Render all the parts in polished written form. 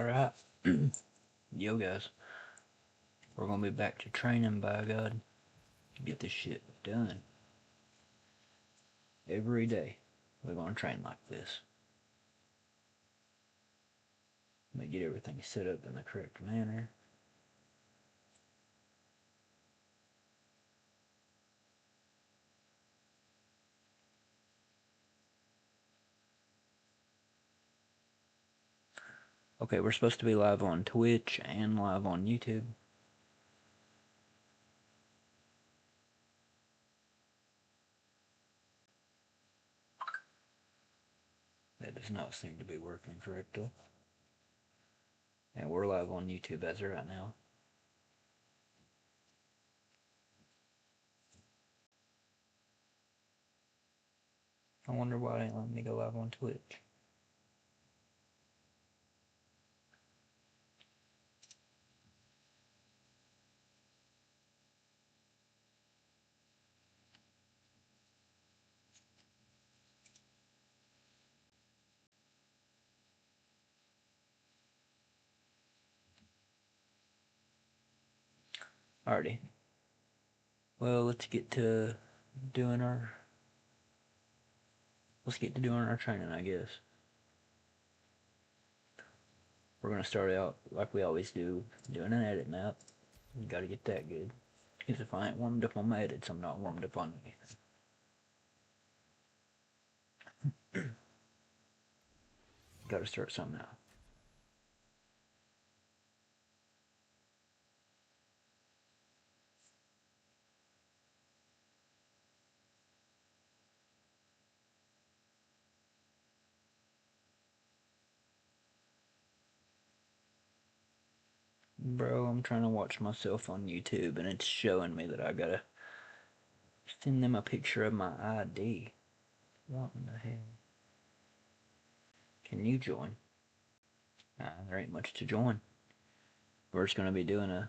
Alright. Yo guys. We're gonna be back to training, by God. Get this shit done. Every day we're gonna train like this. Let me get everything set up in the correct manner. Okay, we're supposed to be live on Twitch and live on YouTube. That does not seem to be working correctly. And we're live on YouTube as of right now. I wonder why they didn't let me go live on Twitch. Alrighty. Well, let's get to doing our training, I guess. We're gonna start out like we always do, doing an edit map. You gotta get that good. Because if I ain't warmed up on my edits, I'm not warmed up on anything. Gotta start somehow. Bro, I'm trying to watch myself on YouTube and it's showing me that I gotta send them a picture of my ID. What in the hell? Can you join? There ain't much to join. We're just gonna be doing a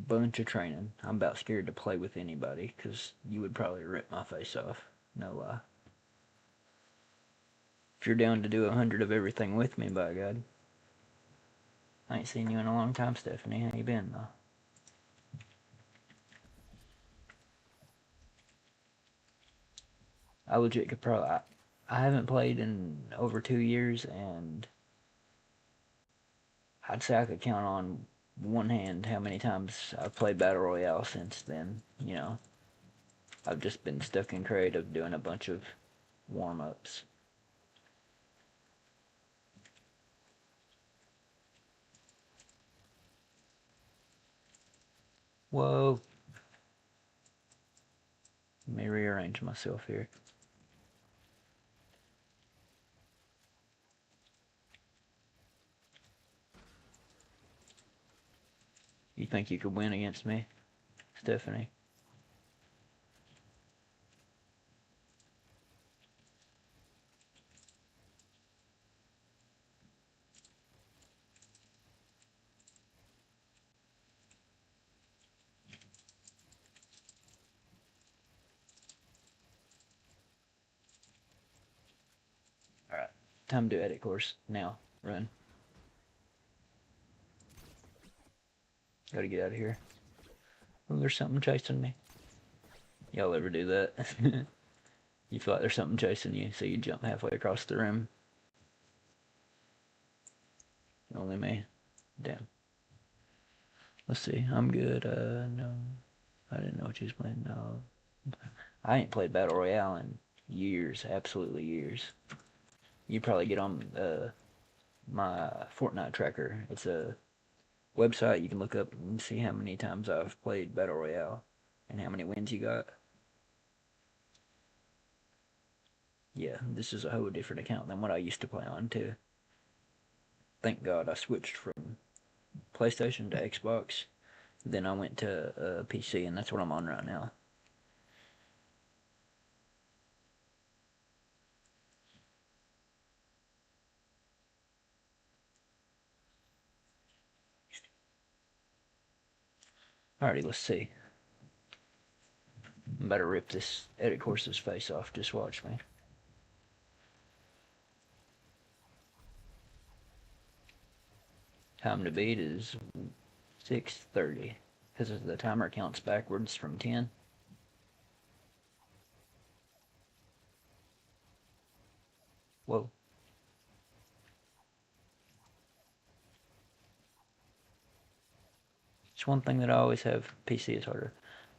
bunch of training. I'm about scared to play with anybody because you would probably rip my face off. No lie. If you're down to do 100 of everything with me, by God. I ain't seen you in a long time, Stephanie. How you been, though? I legit could probably. I haven't played in over 2 years, and I'd say I could count on one hand how many times I've played Battle Royale since then. You know, I've just been stuck in creative doing a bunch of warm ups. Whoa. Let me rearrange myself here. You think you could win against me, Stephanie? Alright, time to edit course. Now, run. Gotta get out of here. Oh, there's something chasing me. Y'all ever do that? You feel like there's something chasing you, so you jump halfway across the room. Only me. Damn. Let's see. I'm good. No. I didn't know what you was playing. No. I ain't played Battle Royale in years. Absolutely years. You probably get on my Fortnite tracker. It's a website you can look up and see how many times I've played Battle Royale and how many wins you got. Yeah, this is a whole different account than what I used to play on too. Thank God I switched from PlayStation to Xbox. Then I went to PC, and that's what I'm on right now. Alrighty, let's see. I'm about to rip this edit course's face off. Just watch me. Time to beat is 6:30 because the timer counts backwards from 10. Whoa. It's one thing that I always have. PC is harder.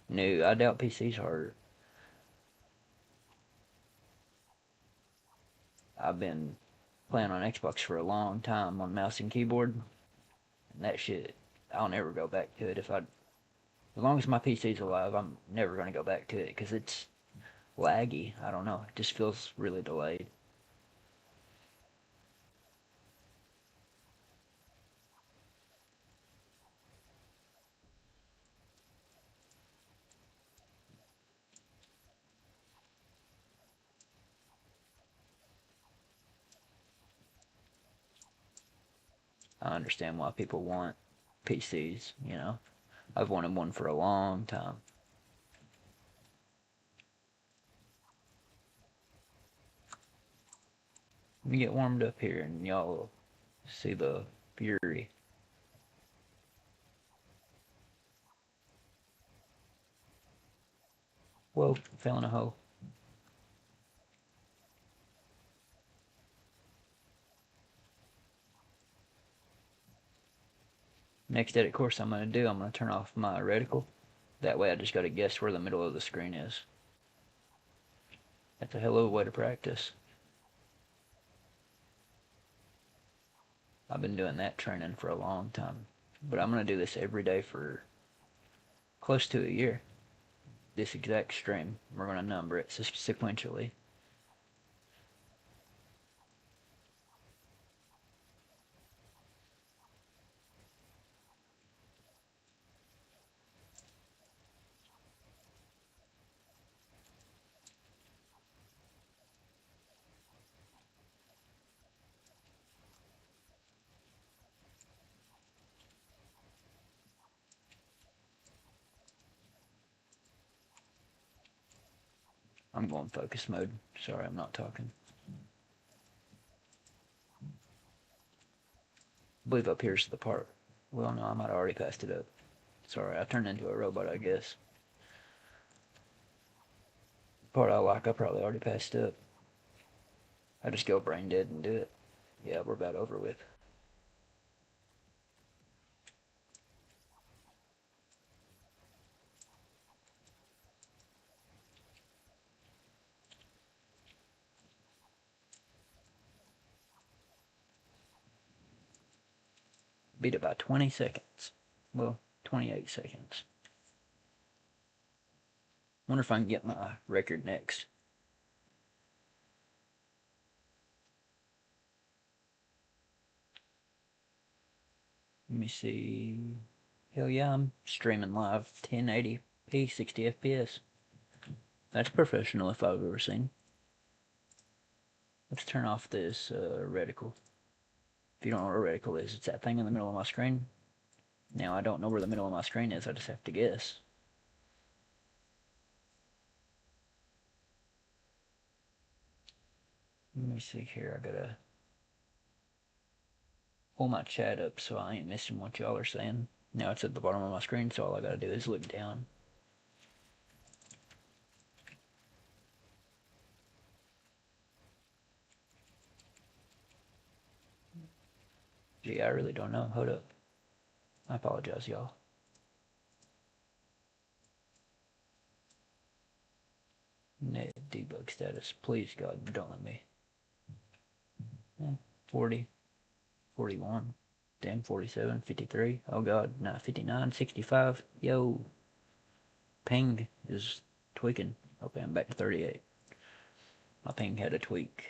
No, I doubt PC's harder. I've been playing on Xbox for a long time on mouse and keyboard, and that shit, I'll never go back to it. As long as my PC's alive, I'm never gonna go back to it because it's laggy. I don't know. It just feels really delayed. I understand why people want PCs. I've wanted one for a long time. Let me get warmed up here, and y'all see the fury. Whoa, fell in a hole. Next edit course I'm going to do, I'm going to turn off my reticle. That way I just got to guess where the middle of the screen is. That's a hell of a way to practice. I've been doing that training for a long time. But I'm going to do this every day for close to a year. This exact stream. We're going to number it sequentially. I'm going focus mode. Sorry, I'm not talking. I believe up here's the part. Well, no, I might have already passed it up. Sorry, I turned into a robot, I guess. The part I like, I probably already passed up. I just go brain dead and do it. Yeah, we're about over with. Beat it by 20 seconds. Well, 28 seconds. Wonder if I can get my record next. Let me see. Hell yeah, I'm streaming live 1080p, 60 FPS. That's professional if I've ever seen. Let's turn off this reticle. If you don't know what a reticle is, it's that thing in the middle of my screen. Now I don't know where the middle of my screen is, I just have to guess. Let me see here, I gotta pull my chat up so I ain't missing what y'all are saying. Now it's at the bottom of my screen, so all I gotta do is look down. Gee, I really don't know. Hold up. I apologize, y'all. Net debug status. Please, God, don't let me. 40, 41, damn, 47, 53. Oh, God, nah, 59, 65. Yo, ping is tweaking. Okay, I'm back to 38. My ping had a tweak.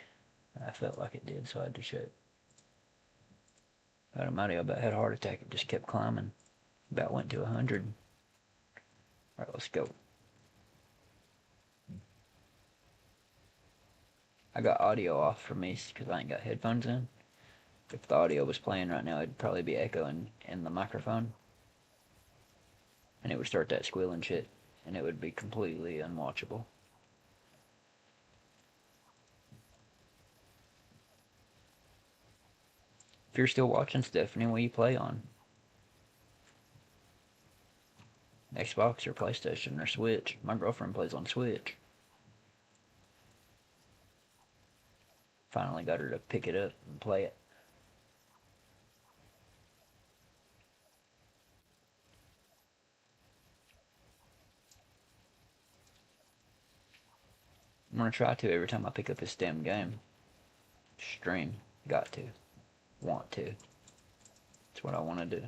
I felt like it did, so I had to check. God almighty, I about had a heart attack. It just kept climbing. About went to 100. Alright, let's go. I got audio off for me because I ain't got headphones in. If the audio was playing right now, it'd probably be echoing in the microphone. And it would start that squealing shit. And it would be completely unwatchable. If you're still watching, Stephanie, what you play on? Xbox or PlayStation or Switch? My girlfriend plays on Switch. Finally got her to pick it up and play it. I'm gonna try to every time I pick up this damn game. Stream. Got to. Want to. It's what I want to do.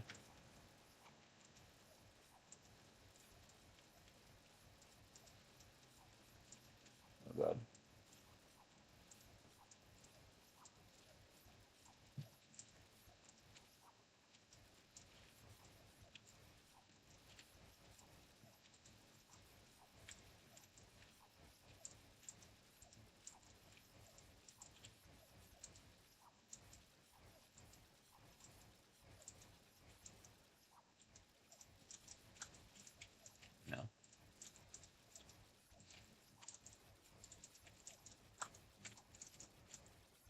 Oh god. No.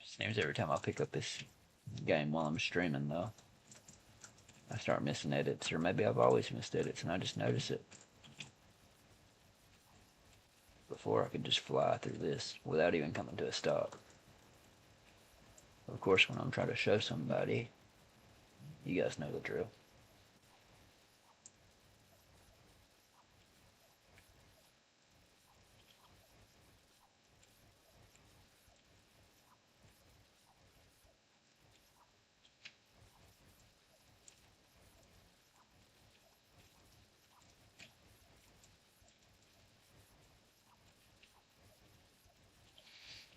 Seems every time I pick up this game while I'm streaming though, I start missing edits, or maybe I've always missed edits and I just notice it. Before I could just fly through this without even coming to a stop. Of course, when I'm trying to show somebody, you guys know the drill.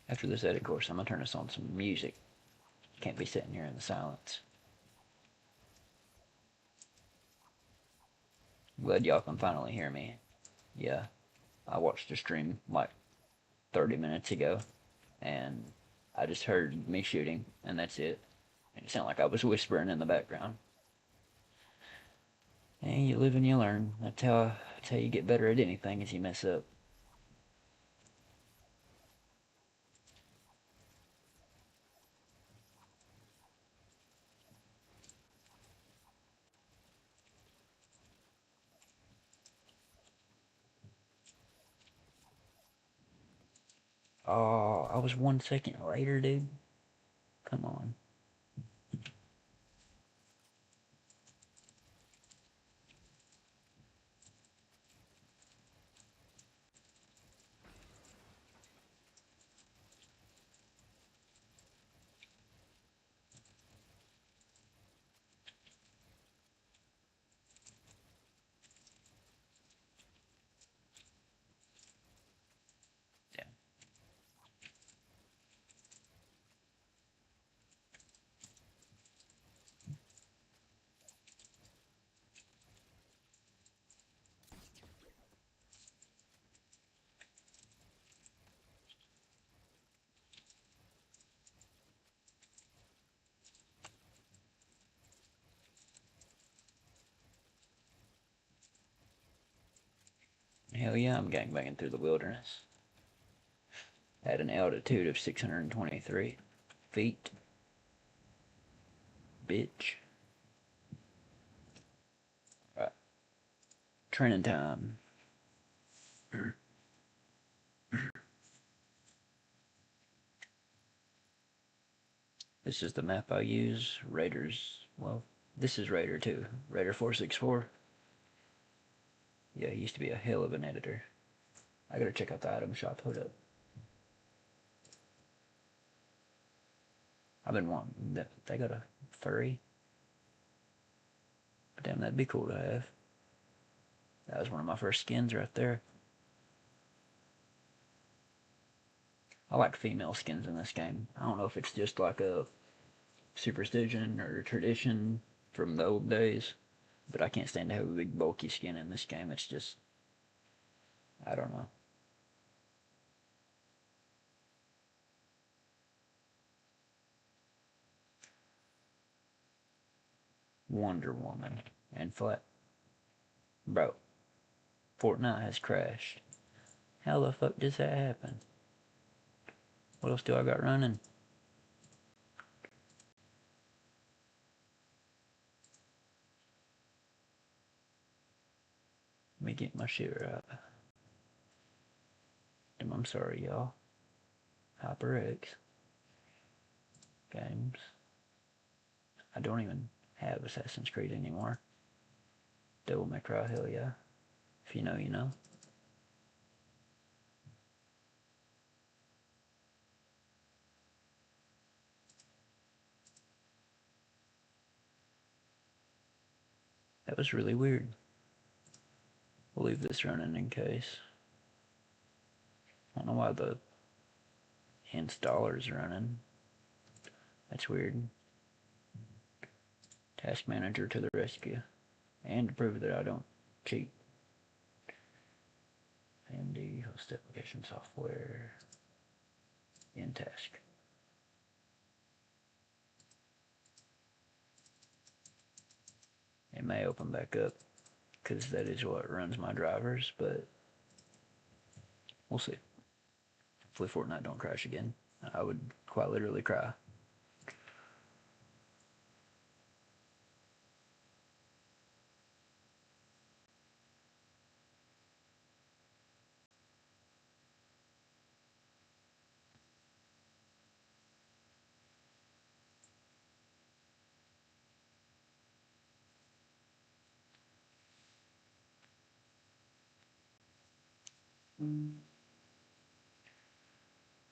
After this edit course, I'm gonna turn us on some music. Can't be sitting here in the silence. Glad y'all can finally hear me. Yeah, I watched the stream like 30 minutes ago, and I just heard me shooting, and that's it. It sounded like I was whispering in the background. And you live and you learn. That's how you get better at anything, is you mess up. Oh, I was 1 second later, dude. Come on. Yeah. Hell yeah, I'm gangbanging through the wilderness. At an altitude of 623 feet. Bitch. Right. Training time. This is the map I use. Raiders. Well, this is Raider 2. Raider 464. Yeah, he used to be a hell of an editor. I gotta check out the item shop. Hold up. I've been wanting that. They got a furry. But damn, that'd be cool to have. That was one of my first skins right there. I like female skins in this game. I don't know if it's just like a superstition or tradition from the old days, but I can't stand to have a big bulky skin in this game. It's just, I don't know. Wonder Woman and flat. Bro, Fortnite has crashed. How the fuck does that happen? What else do I got running? me get my shit right. I'm sorry, y'all. HyperX games. I don't even have Assassin's Creed anymore. Devil May Cry, hell yeah. If you know, you know. That was really weird. We'll leave this running in case. I don't know why the installer's running. That's weird. Task manager to the rescue. And to prove that I don't cheat. AMD host application software. In task. It may open back up because that is what runs my drivers, but we'll see. Hopefully Fortnite don't crash again. I would quite literally cry.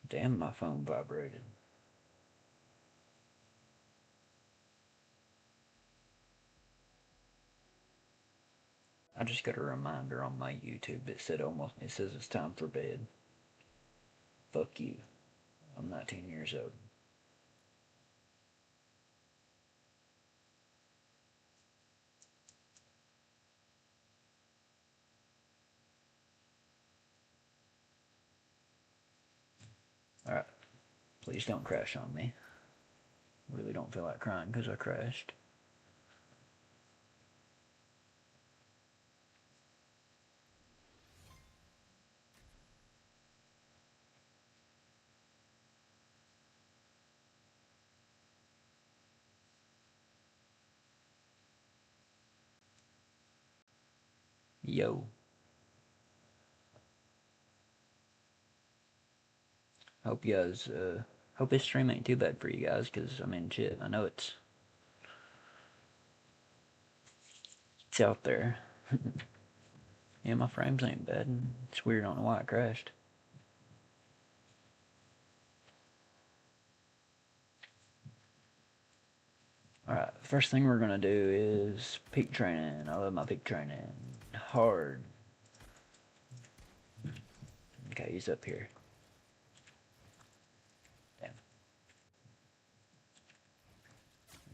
Damn, my phone vibrated. I just got a reminder on my YouTube that said it says it's time for bed. Fuck you. I'm 19 years old. Alright, please don't crash on me. Really don't feel like crying because I crashed. Yo. Hope you guys, hope this stream ain't too bad for you guys, because, I mean, shit, I know it's out there. Yeah, my frames ain't bad. It's weird, I don't know why it crashed. Alright, first thing we're gonna do is peak training. I love my peak training. Hard. Okay, he's up here. Damn. I'm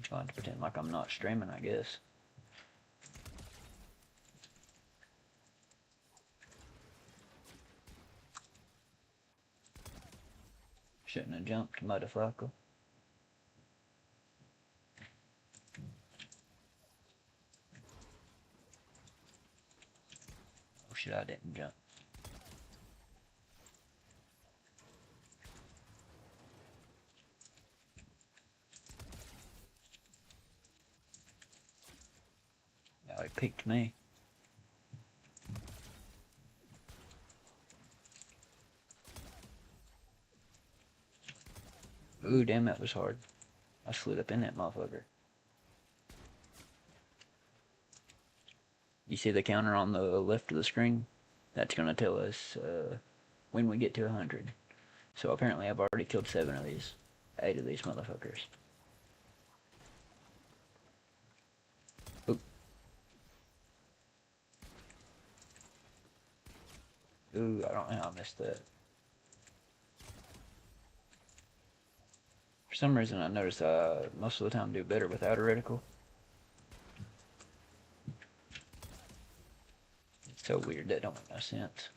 just going to pretend like I'm not streaming, I guess. Shouldn't have jumped, motherfucker. Oh shit, I didn't jump. Yeah, he picked me. Ooh, damn, that was hard. I slid up in that motherfucker. You see the counter on the left of the screen? That's gonna tell us when we get to 100. So apparently I've already killed 7 of these. 8 of these motherfuckers. Oop. Ooh, I don't know how I missed that. For some reason I noticed most of the time do better without a reticle. It's so weird, that don't make no sense.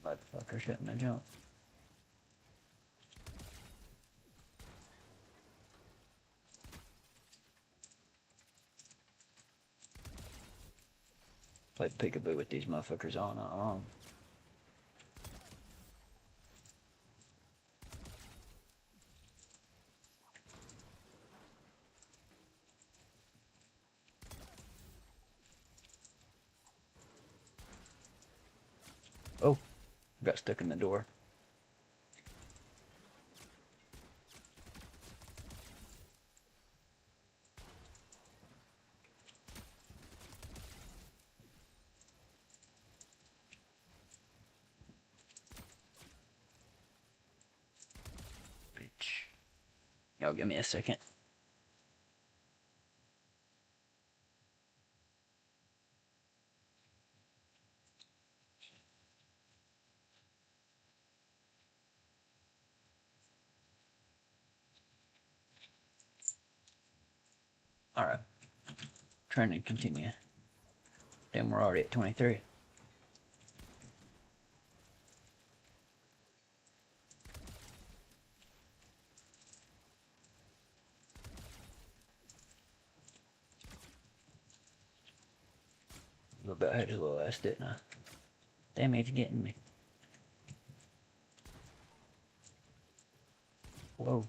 Motherfucker shouldn't have jumped. Played peekaboo with these motherfuckers all night long. Oh, got stuck in the door. Bitch. Y'all give me a second. Alright. Trying to continue. Then we're already at 23. A little bit ahead of the last, didn't I? Damn, it's getting me. Whoa.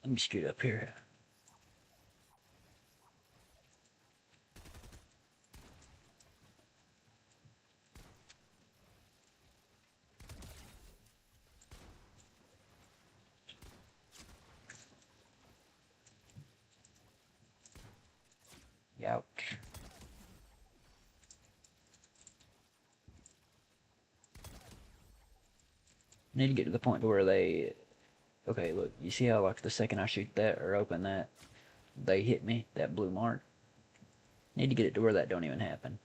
Let me scoot up here. Ouch. Need to get to the point where they... Okay, look, you see how like the second I shoot that or open that, they hit me, that blue mark? Need to get it to where that don't even happen.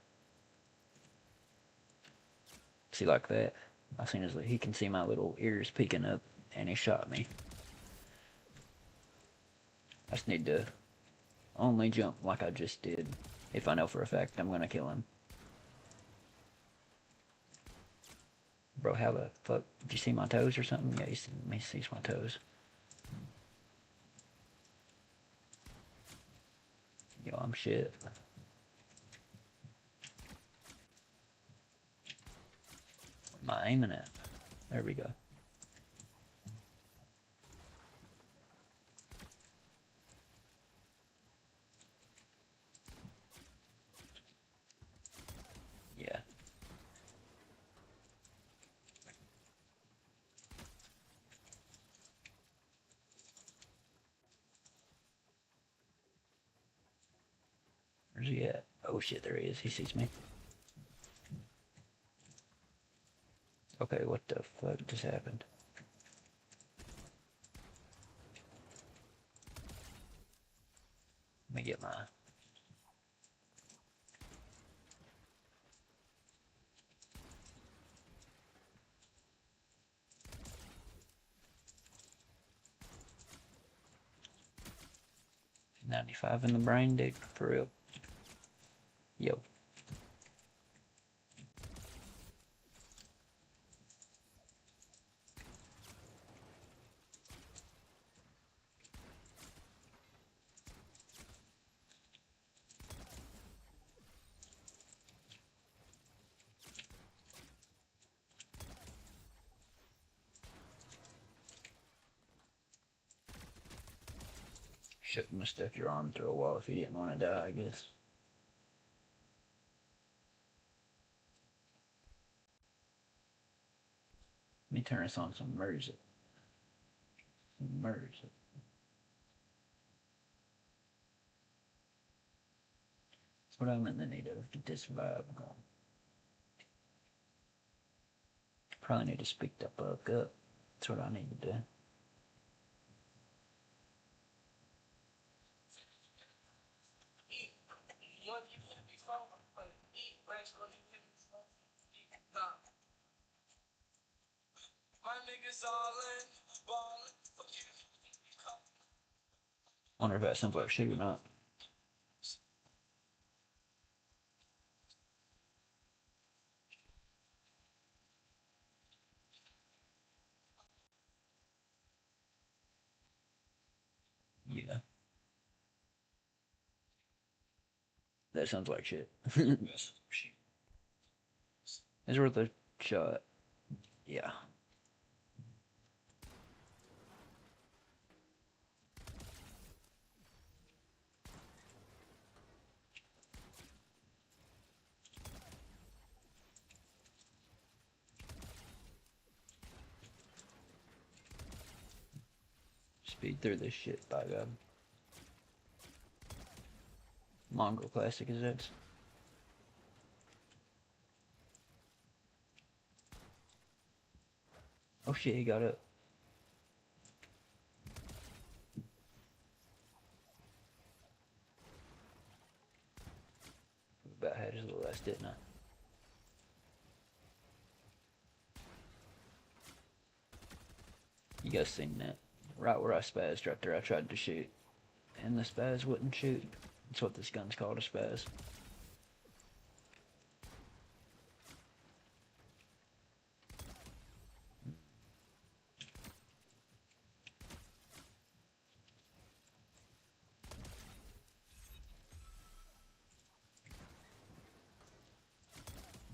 See like that? I seen his, he can see my little ears peeking up and he shot me. I just need to only jump like I just did. If I know for a fact I'm gonna kill him. Bro, how the fuck? Did you see my toes or something? Yeah, he sees my toes. Yo, I'm shit. What am I aiming at? There we go. Yeah. Where's he at? Oh shit, there he is. He sees me. Okay, what the fuck just happened? Let me get my... 95 in the brain, dude, for real. Yo. Shouldn't have stuck your arm through a wall if you didn't want to die, I guess. Let me turn this on some merge. Merge. That's what I'm in the need of to get this vibe going. Probably need to speak that fuck up. That's what I need to do. Wonder if that sounds like shit or not. Yeah. That sounds like shit. It's worth a shot. Yeah. Speed through this shit, by God. Mongol classic is that? Oh shit, he got up. About had his little ass, didn't I? You guys seen that? Right where I spazzed right there, I tried to shoot. And the spaz wouldn't shoot. That's what this gun's called, a spaz.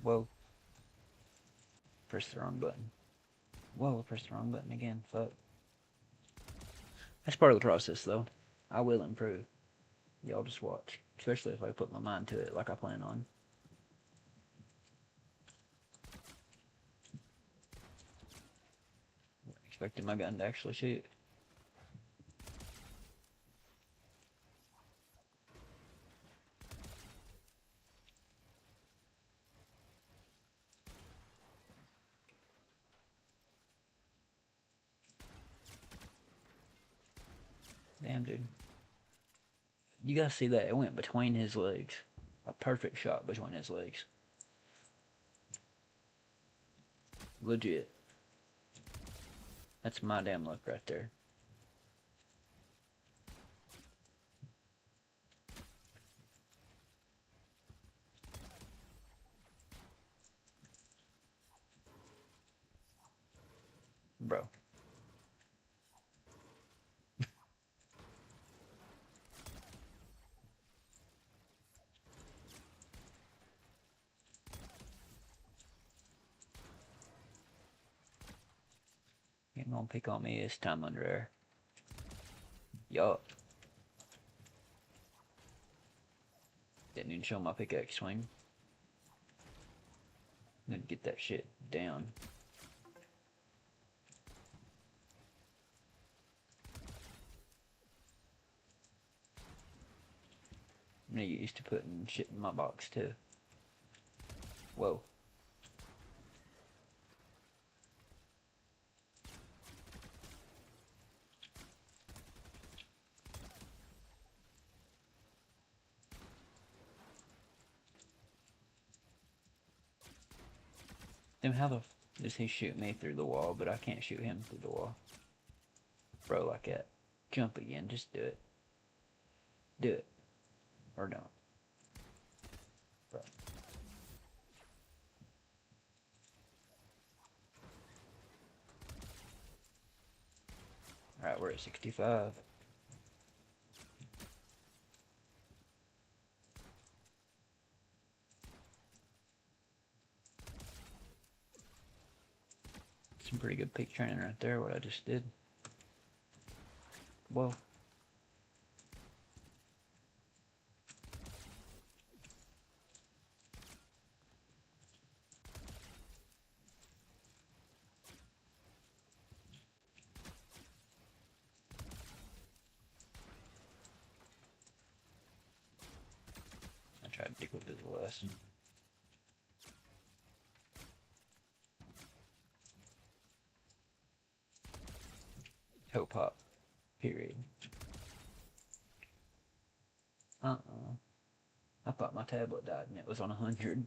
Whoa. Press the wrong button. Whoa, I pressed the wrong button again. Fuck. That's part of the process, though. I will improve. Y'all just watch. Especially if I put my mind to it like I plan on. Expecting my gun to actually shoot. Damn, dude. You gotta see that. It went between his legs. A perfect shot between his legs. Legit. That's my damn luck right there. Bro. You ain't gonna pick on me this time under air. Yup. Didn't even show my pickaxe swing. Then get that shit down. I'm used to putting shit in my box too. Whoa. Then how the f does he shoot me through the wall, but I can't shoot him through the wall? Bro, like that. Jump again, just do it. Do it. Or don't. Bro. Alright, we're at 65. Some pretty good peak training right there, what I just did. Whoa. I tried to dig with this lesson. Hope hop. Period. I thought my tablet died and it was on 100.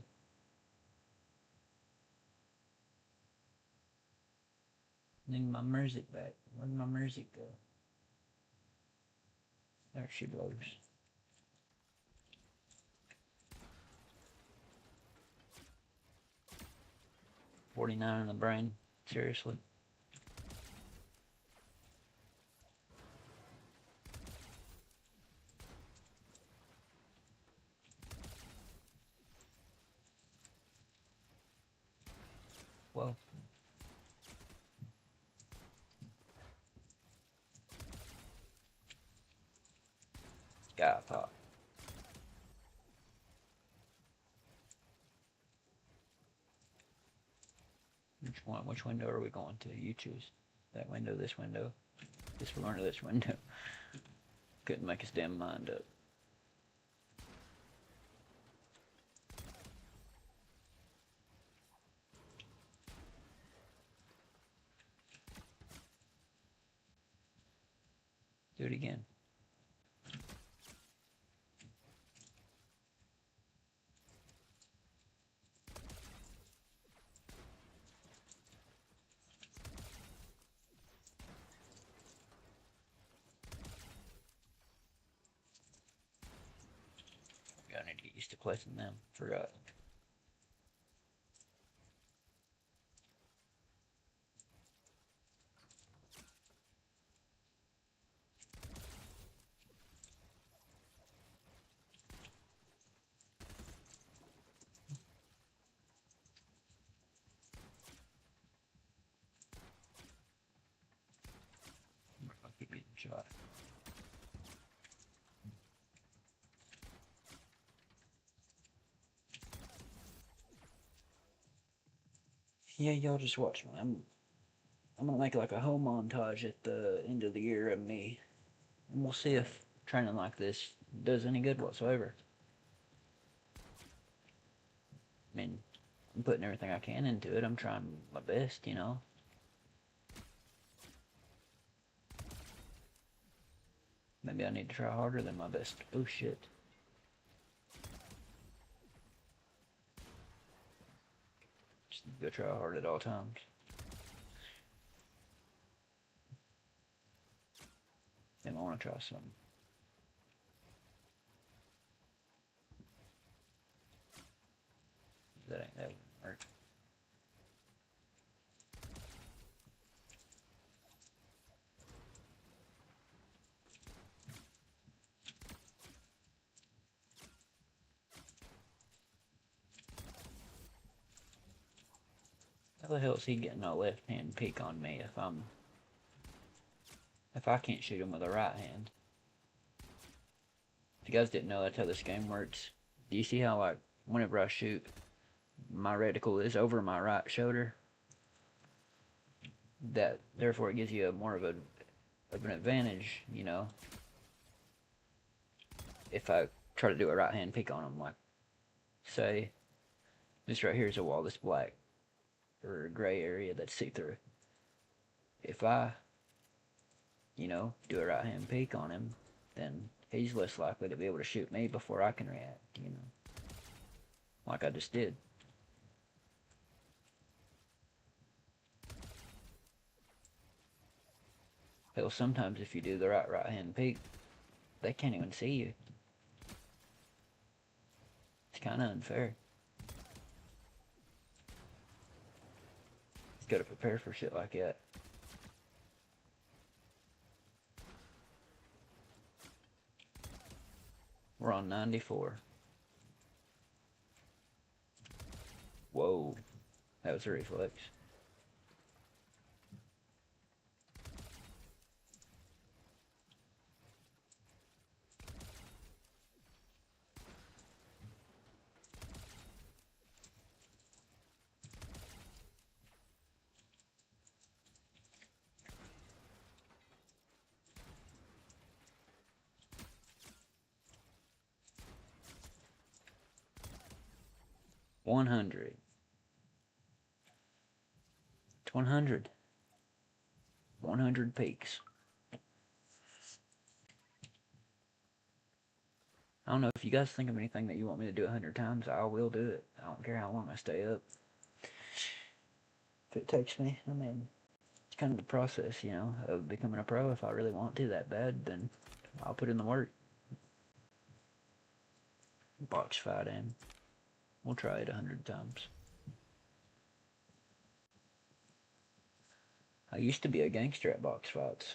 Need my music back. Where'd my music go? There she goes. 49 in the brain. Seriously. Well. Sky pop. Which window are we going to? You choose. That window, this window. This we're going to this window. Couldn't make his damn mind up. Do it again. I need to get used to placing them. Forgot. I'll keep getting shot. Yeah, y'all just watch me. I'm gonna make like a whole montage at the end of the year of me, and we'll see if training like this does any good whatsoever. I mean, I'm putting everything I can into it. I'm trying my best, you know. Maybe I need to try harder than my best. Oh shit. Just go try hard at all times. Then I want to try something. That won't work. How the hell is he getting a left hand peek on me if I can't shoot him with a right hand? If you guys didn't know, that's how this game works. Do you see how like whenever I shoot, my reticle is over my right shoulder? That therefore it gives you more of an advantage, you know. If I try to do a right hand peek on him, like say this right here is a wall that's black or a gray area that's see through. If I, you know, do a right hand peek on him, then he's less likely to be able to shoot me before I can react, you know, like I just did. Hell, sometimes if you do the right hand peek, they can't even see you. It's kind of unfair. You gotta prepare for shit like that. We're on 94. Whoa, that was a reflex. One hundred. It's 100. 100 peaks. I don't know if you guys think of anything that you want me to do 100 times, I will do it. I don't care how long I stay up. If it takes me, I mean, it's kind of the process, you know, of becoming a pro. If I really want to that bad, then I'll put in the work. Box fight in. We'll try it 100 times. I used to be a gangster at box fights.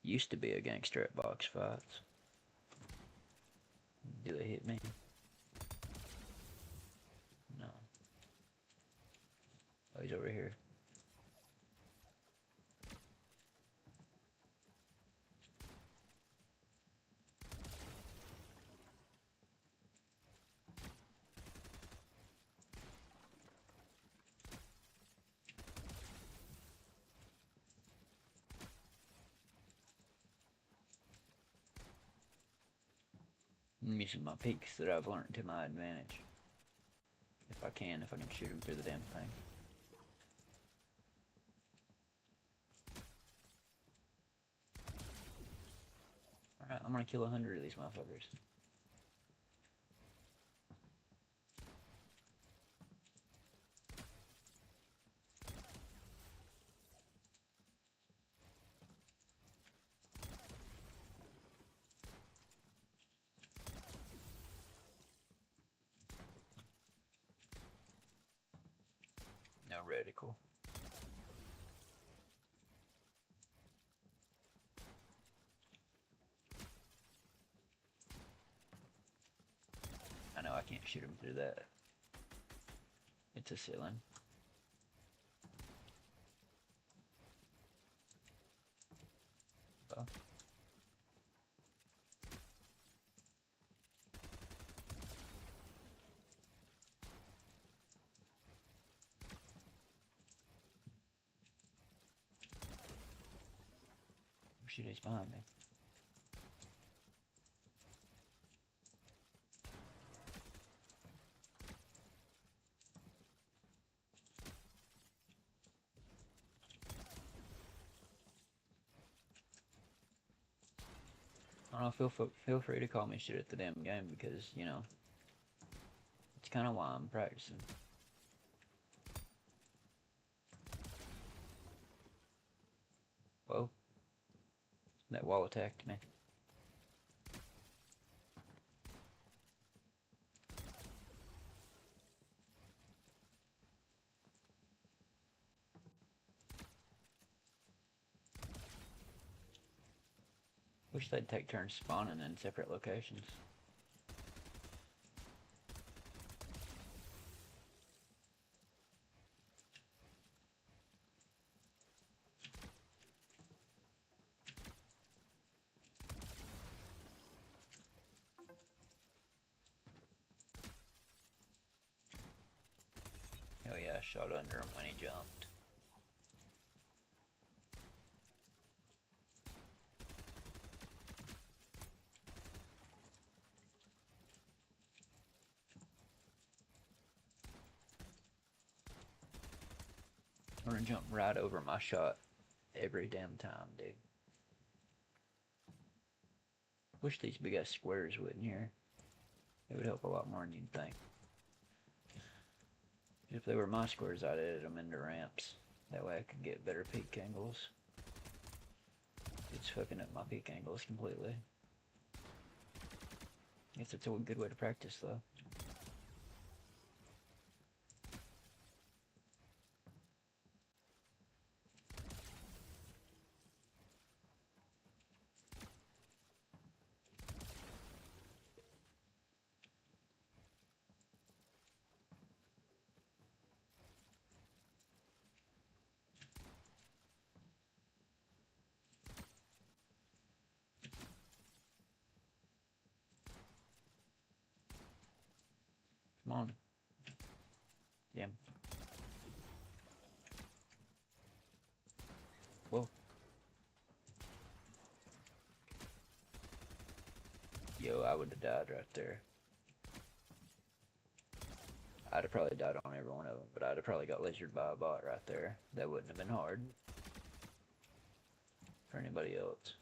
Used to be a gangster at box fights. Do they hit me? No. Oh, he's over here. I'm using my peaks that I've learned to my advantage. If I can shoot him through the damn thing. Alright, I'm gonna kill 100 of these motherfuckers. No reticle. I know I can't shoot him through that. It's a ceiling. Oh. Shit, he's behind me. I don't know, feel free to call me shit at the damn game because, you know, it's kind of why I'm practicing. Whoa. That wall attacked me. Wish they'd take turns spawning in separate locations. Oh yeah, I shot under him when he jumped. I'm gonna jump right over my shot every damn time, dude. Wish these big ass squares would in here. It would help a lot more than you'd think. If they were my squares, I'd edit them into ramps. That way I could get better peak angles. It's fucking up my peak angles completely. Guess it's a good way to practice though. Come on. Damn. Whoa. Yo, I would have died right there. I'd have probably died on every one of them, but I'd have probably got lasered by a bot right there. That wouldn't have been hard for anybody else.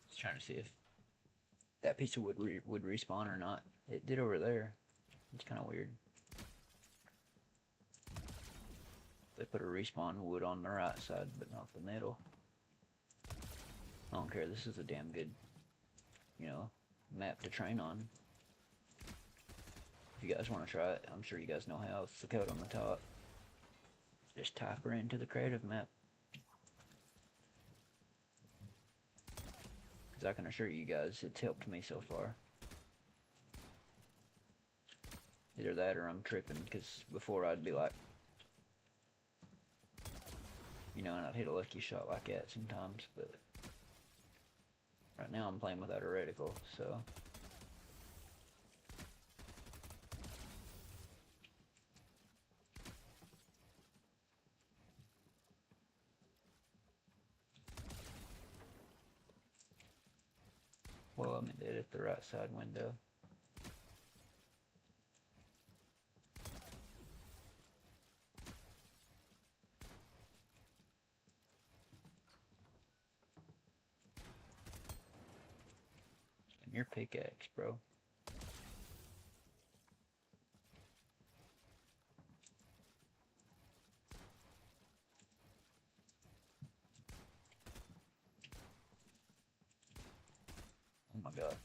Just trying to see if that piece of wood would respawn or not. It did over there. It's kind of weird. They put a respawn wood on the right side, but not the middle. I don't care. This is a damn good, you know, map to train on. If you guys want to try it, I'm sure you guys know how. It's the code on the top. Just type her into the creative map. Because I can assure you guys, it's helped me so far. Either that or I'm tripping, because before I'd be like, you know, and I'd hit a lucky shot like that sometimes, but right now I'm playing without a reticle, so. Well, I'm dead at the right side window. And your pickaxe, bro. Oh my god.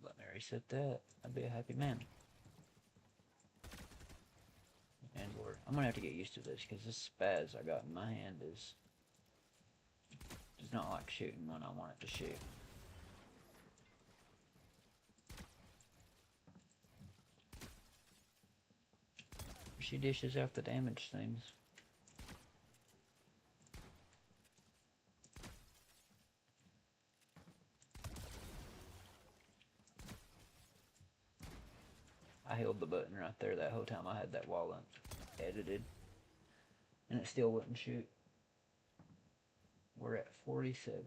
Let me reset that. I'd be a happy man. And I'm gonna have to get used to this because this spaz I got in my hand does not like shooting when I want it to shoot. She dishes out the damage things. I held the button right there that whole time I had that wall edited. And it still wouldn't shoot. We're at 47.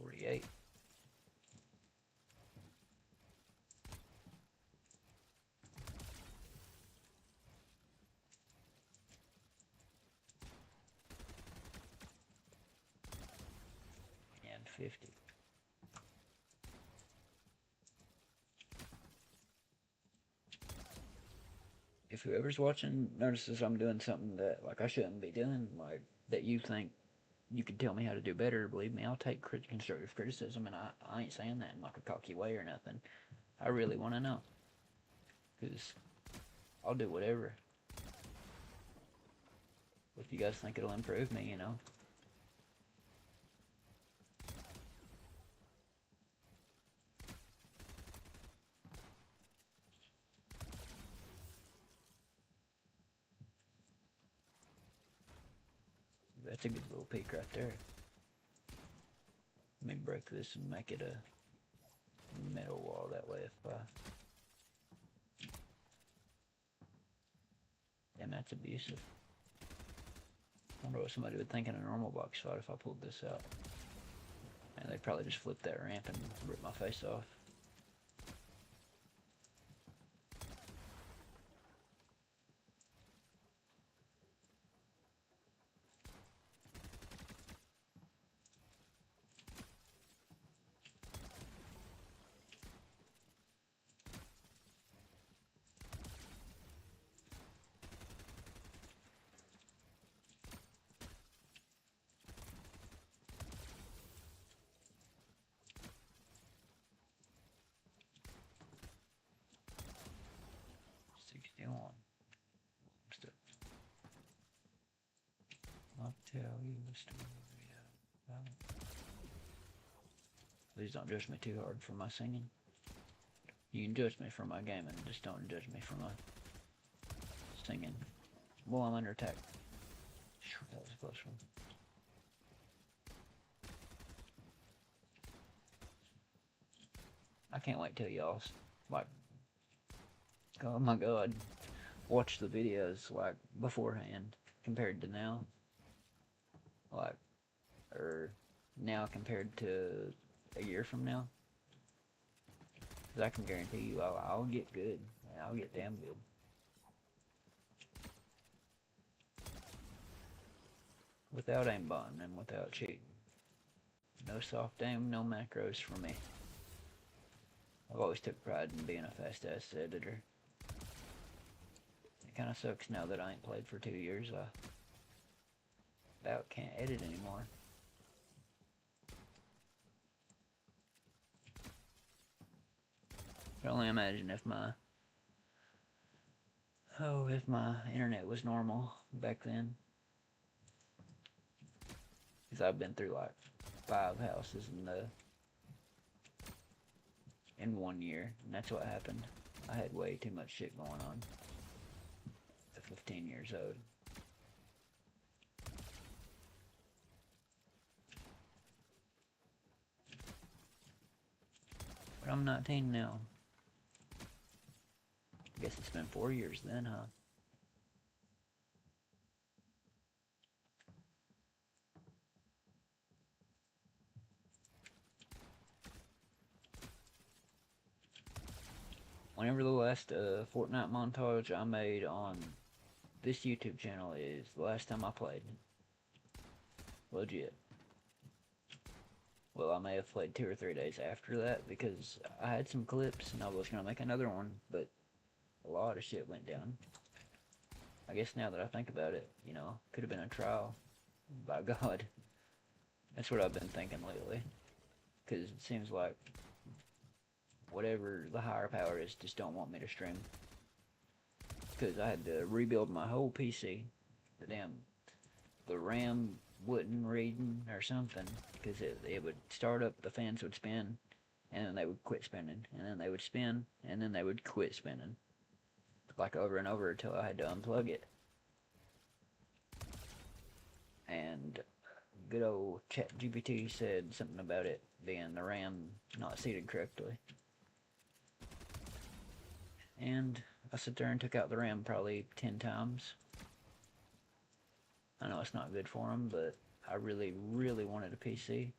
$48. And 50. If whoever's watching notices I'm doing something that like I shouldn't be doing, like that you think you could tell me how to do better, believe me, I'll take constructive criticism, and I ain't saying that in like a cocky way or nothing. I really want to know, because I'll do whatever. If you guys think it'll improve me, you know. That's a good little peak right there. Let me break this and make it a metal wall, that way if damn, that's abusive. I wonder what somebody would think in a normal box fight if I pulled this out. And they'd probably just flip that ramp and rip my face off. I'll tell you a story about. Please don't judge me too hard for my singing. You can judge me for my gaming, just don't judge me for my singing. Well, I'm under attack. That was a close one. I can't wait till y'all, like, oh my god, watch the videos, like, beforehand compared to now. Like, or now compared to a year from now. Because I can guarantee you I'll get good. I'll get damn good. Without aimbotting and without cheating. No soft aim, no macros for me. I've always took pride in being a fast-ass editor. It kind of sucks now that I ain't played for 2 years. I about can't edit anymore. I can only imagine if my internet was normal back then. Because I've been through like 5 houses in 1 year, and that's what happened. I had way too much shit going on at 15 years old. But I'm 19 now. I guess it's been 4 years then, huh? Whenever the last Fortnite montage I made on this YouTube channel is the last time I played. Legit. Well, I may have played 2 or 3 days after that because I had some clips and I was going to make another one, but a lot of shit went down. I guess now that I think about it, could have been a trial. By God. That's what I've been thinking lately. Because it seems like whatever the higher power is just don't want me to stream. Because I had to rebuild my whole PC. The RAM wouldn't read or something. Because it would start up, the fans would spin, and then they would quit spinning. And then they would spin, and then they would quit spinning. Like over and over until I had to unplug it. And good old ChatGPT said something about it being the RAM not seated correctly. And I sat there and took out the RAM probably 10 times. I know it's not good for them, but I really, really wanted a PC.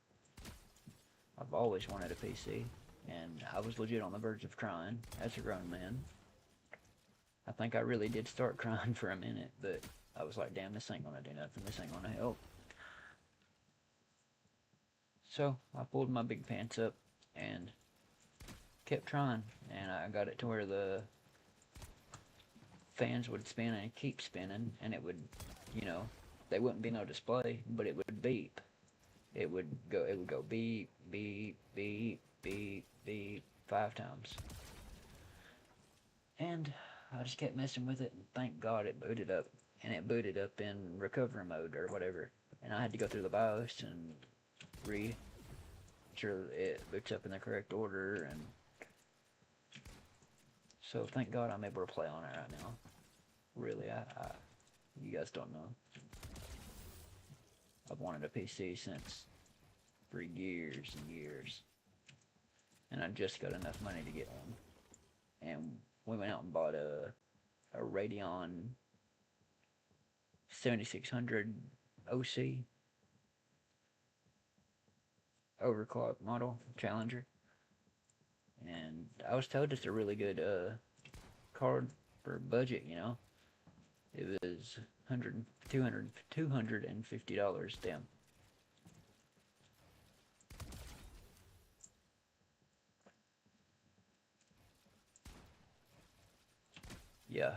I've always wanted a PC, and I was legit on the verge of crying as a grown man. I think I really did start crying for a minute, but I was like, damn, this ain't gonna do nothing, this ain't gonna help. So I pulled my big pants up and kept trying, and I got it to where the fans would spin and keep spinning, and it would, they wouldn't be no display, but it would beep. It would go beep, beep, beep, beep, beep 5 times. And I just kept messing with it, and thank God it booted up. And it booted up in recovery mode or whatever. And I had to go through the BIOS and sure it boots up in the correct order. And so thank God I'm able to play on it right now. Really, you guys don't know. I've wanted a PC for years and years. And I just got enough money to get one. And we went out and bought a Radeon 7600 OC overclock model Challenger, and I was told it's a really good card for budget. It was $250. Damn. Yeah.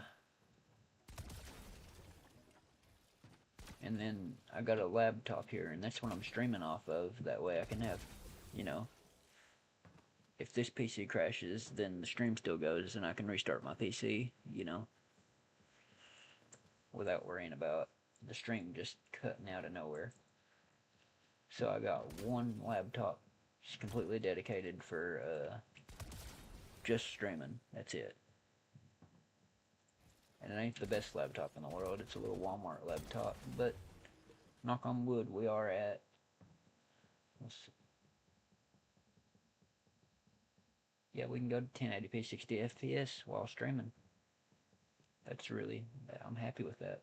And then I got a laptop here, and that's what I'm streaming off of. That way I can have, if this PC crashes, then the stream still goes, and I can restart my PC, without worrying about the stream just cutting out of nowhere. So I got one laptop just completely dedicated for just streaming. That's it. And it ain't the best laptop in the world. It's a little Walmart laptop, but knock on wood, we are at, let's see. Yeah, we can go to 1080p 60 FPS while streaming. I'm happy with that.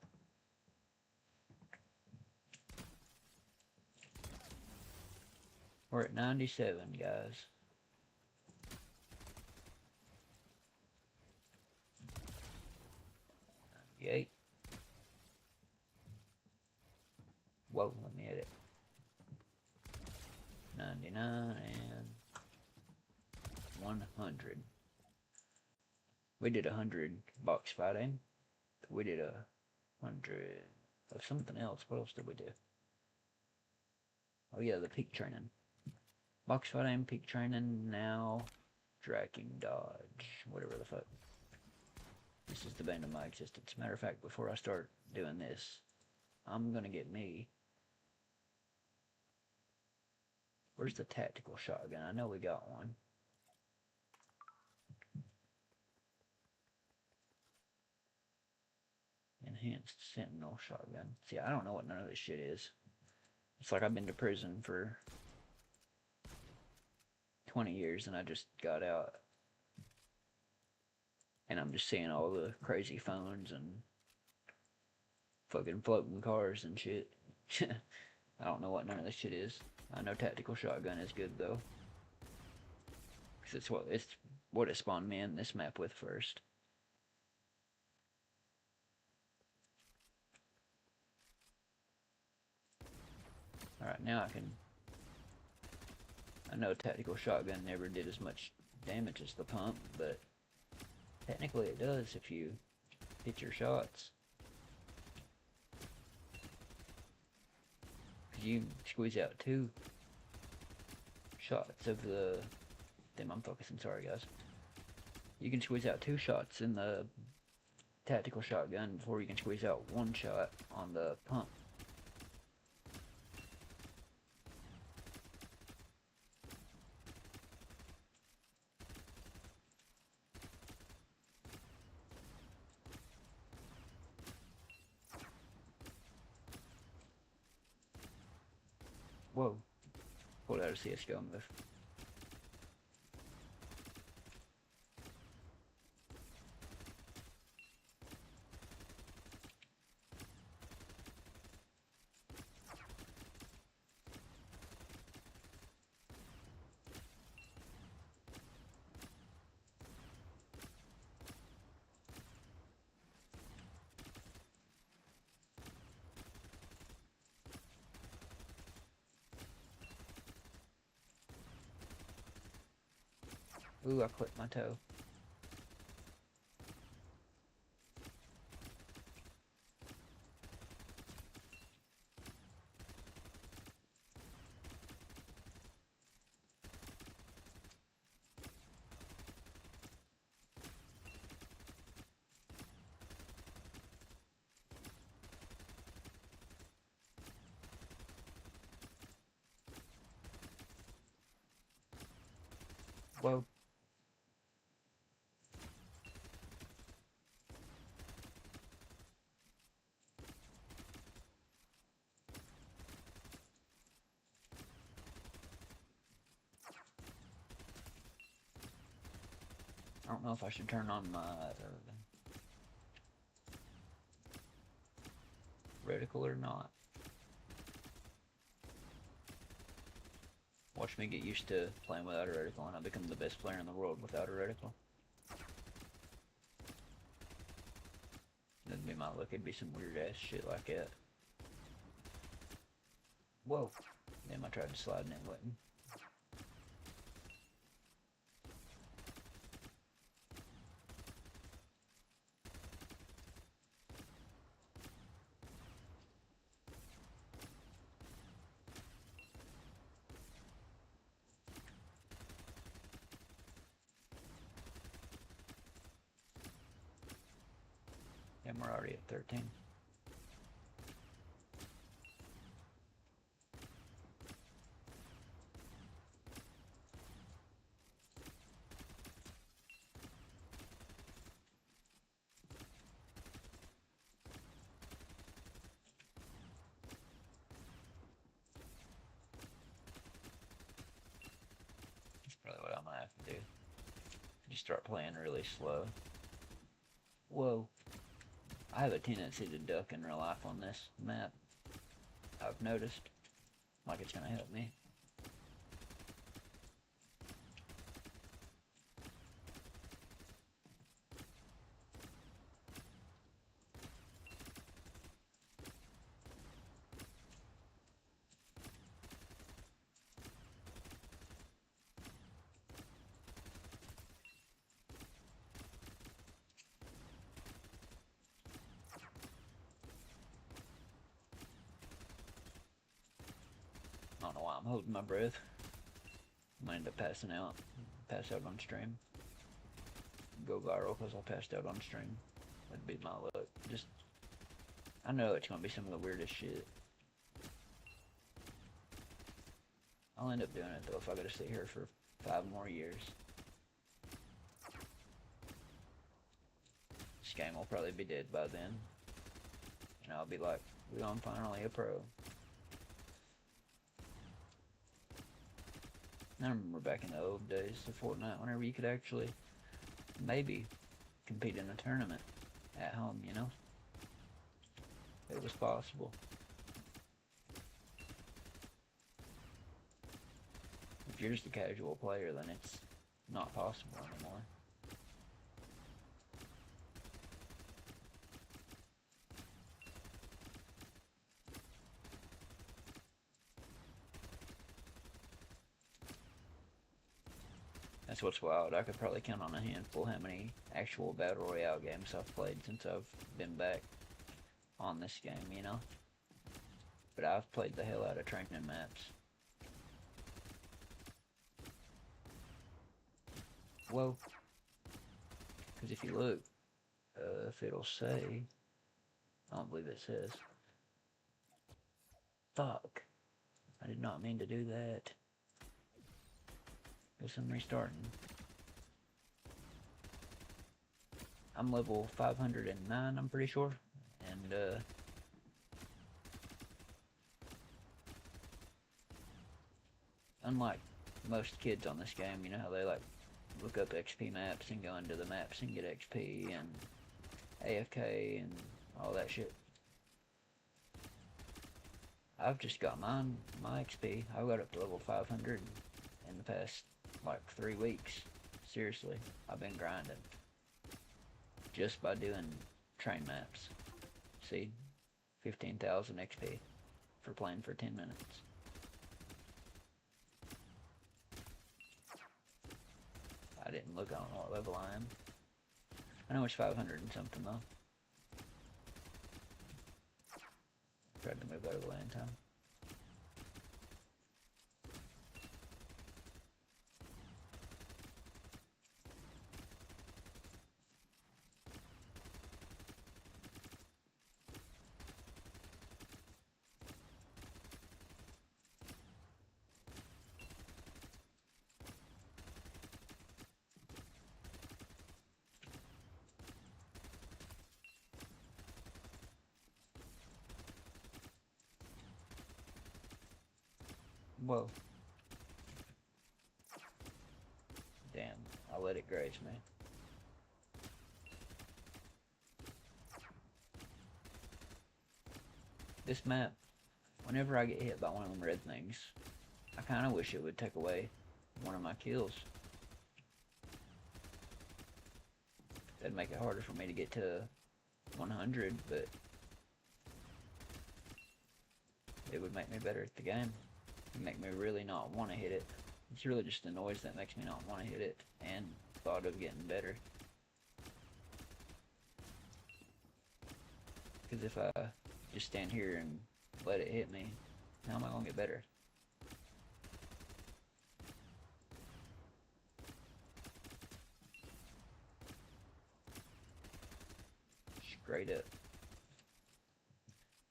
We're at 97, guys. Yay. Whoa, let me edit. 99 and 100. We did 100 box fighting. We did 100 of something else. What else did we do? Oh yeah, the peak training. Box fight aim, peak training, now tracking dodge, whatever the fuck. This is the bane of my existence. Matter of fact, before I start doing this, I'm gonna get me. Where's the tactical shotgun? I know we got one. Enhanced sentinel shotgun. See, I don't know what none of this shit is. It's like I've been to prison for 20 years and I just got out. And I'm just seeing all the crazy phones and fucking floating cars and shit. I don't know what none of this shit is. I know tactical shotgun is good though. Cause it's what it spawned me in this map with first. Alright, now I know tactical shotgun never did as much damage as the pump, but technically it does if you hit your shots. Cause you squeeze out 2 shots of the... Damn, I'm focusing, sorry guys. You can squeeze out 2 shots in the tactical shotgun before you can squeeze out 1 shot on the pump. Whoa. Pulled out a CSGO move. Ooh, I clipped my toe. Whoa. I don't know if I should turn on my reticle or not. Watch me get used to playing without a reticle and I become the best player in the world without a reticle. That'd be my luck, it'd be some weird ass shit like that. Whoa. Damn, I tried to slide and it wouldn't. And we're already at 13. That's probably what I'm gonna have to do. Just start playing really slow. Whoa. I have a tendency to duck in real life on this map. I've noticed. Like it's gonna help me. don't know why I'm holding my breath. I might end up passing out. Pass out on stream. Go viral because I passed out on stream. That'd be my luck. Just, I know it's gonna be some of the weirdest shit. I'll end up doing it though if I gotta sit here for 5 more years. This game will probably be dead by then. And I'll be like, I'm finally a pro. I remember back in the old days of Fortnite, whenever you could actually maybe compete in a tournament at home, you know? It was possible. If you're just a casual player, then it's not possible anymore. That's what's wild. I could probably count on a handful how many actual Battle Royale games I've played since I've been back on this game, you know? But I've played the hell out of training maps. Whoa. Because if you look, if it'll say, I don't believe it says. Fuck. I did not mean to do that. Guess I'm restarting. I'm level 509, I'm pretty sure. And, unlike most kids on this game, you know how they like look up XP maps and go into the maps and get XP and AFK and all that shit. I've just got my XP. I got up to level 500 in the past like 3 weeks. Seriously, I've been grinding just by doing train maps. See, 15,000 XP for playing for 10 minutes. I didn't look, I don't know what level I am. I know it's 500 and something though. Tried to move out of the way in time. Whoa. Damn, I let it graze me. This map, whenever I get hit by one of them red things, I kinda wish it would take away one of my kills. That'd make it harder for me to get to 100, but it would make me better at the game. It'd make me really not want to hit it. It's really just the noise that makes me not want to hit it, and thought of getting better. Because if I just stand here and let it hit me, how am I gonna get better? Straight up.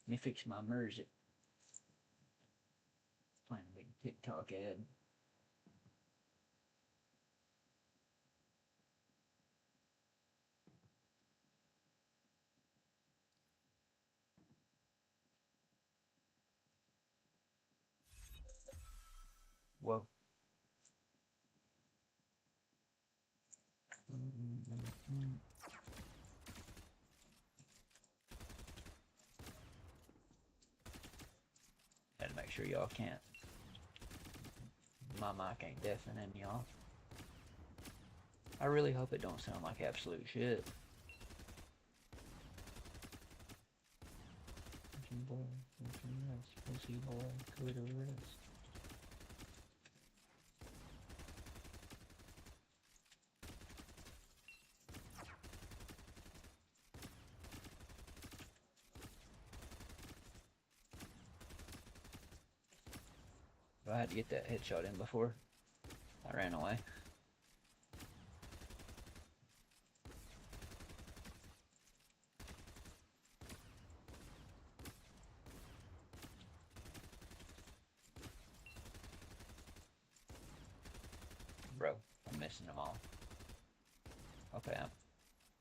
Let me fix my music. Playing a big TikTok ad. Whoa. Had to make sure y'all can't. My mic ain't deafening y'all. I really hope it don't sound like absolute shit. Boy, pussy boy, clitoris. I had to get that headshot in before I ran away. Bro, I'm missing them all. Okay,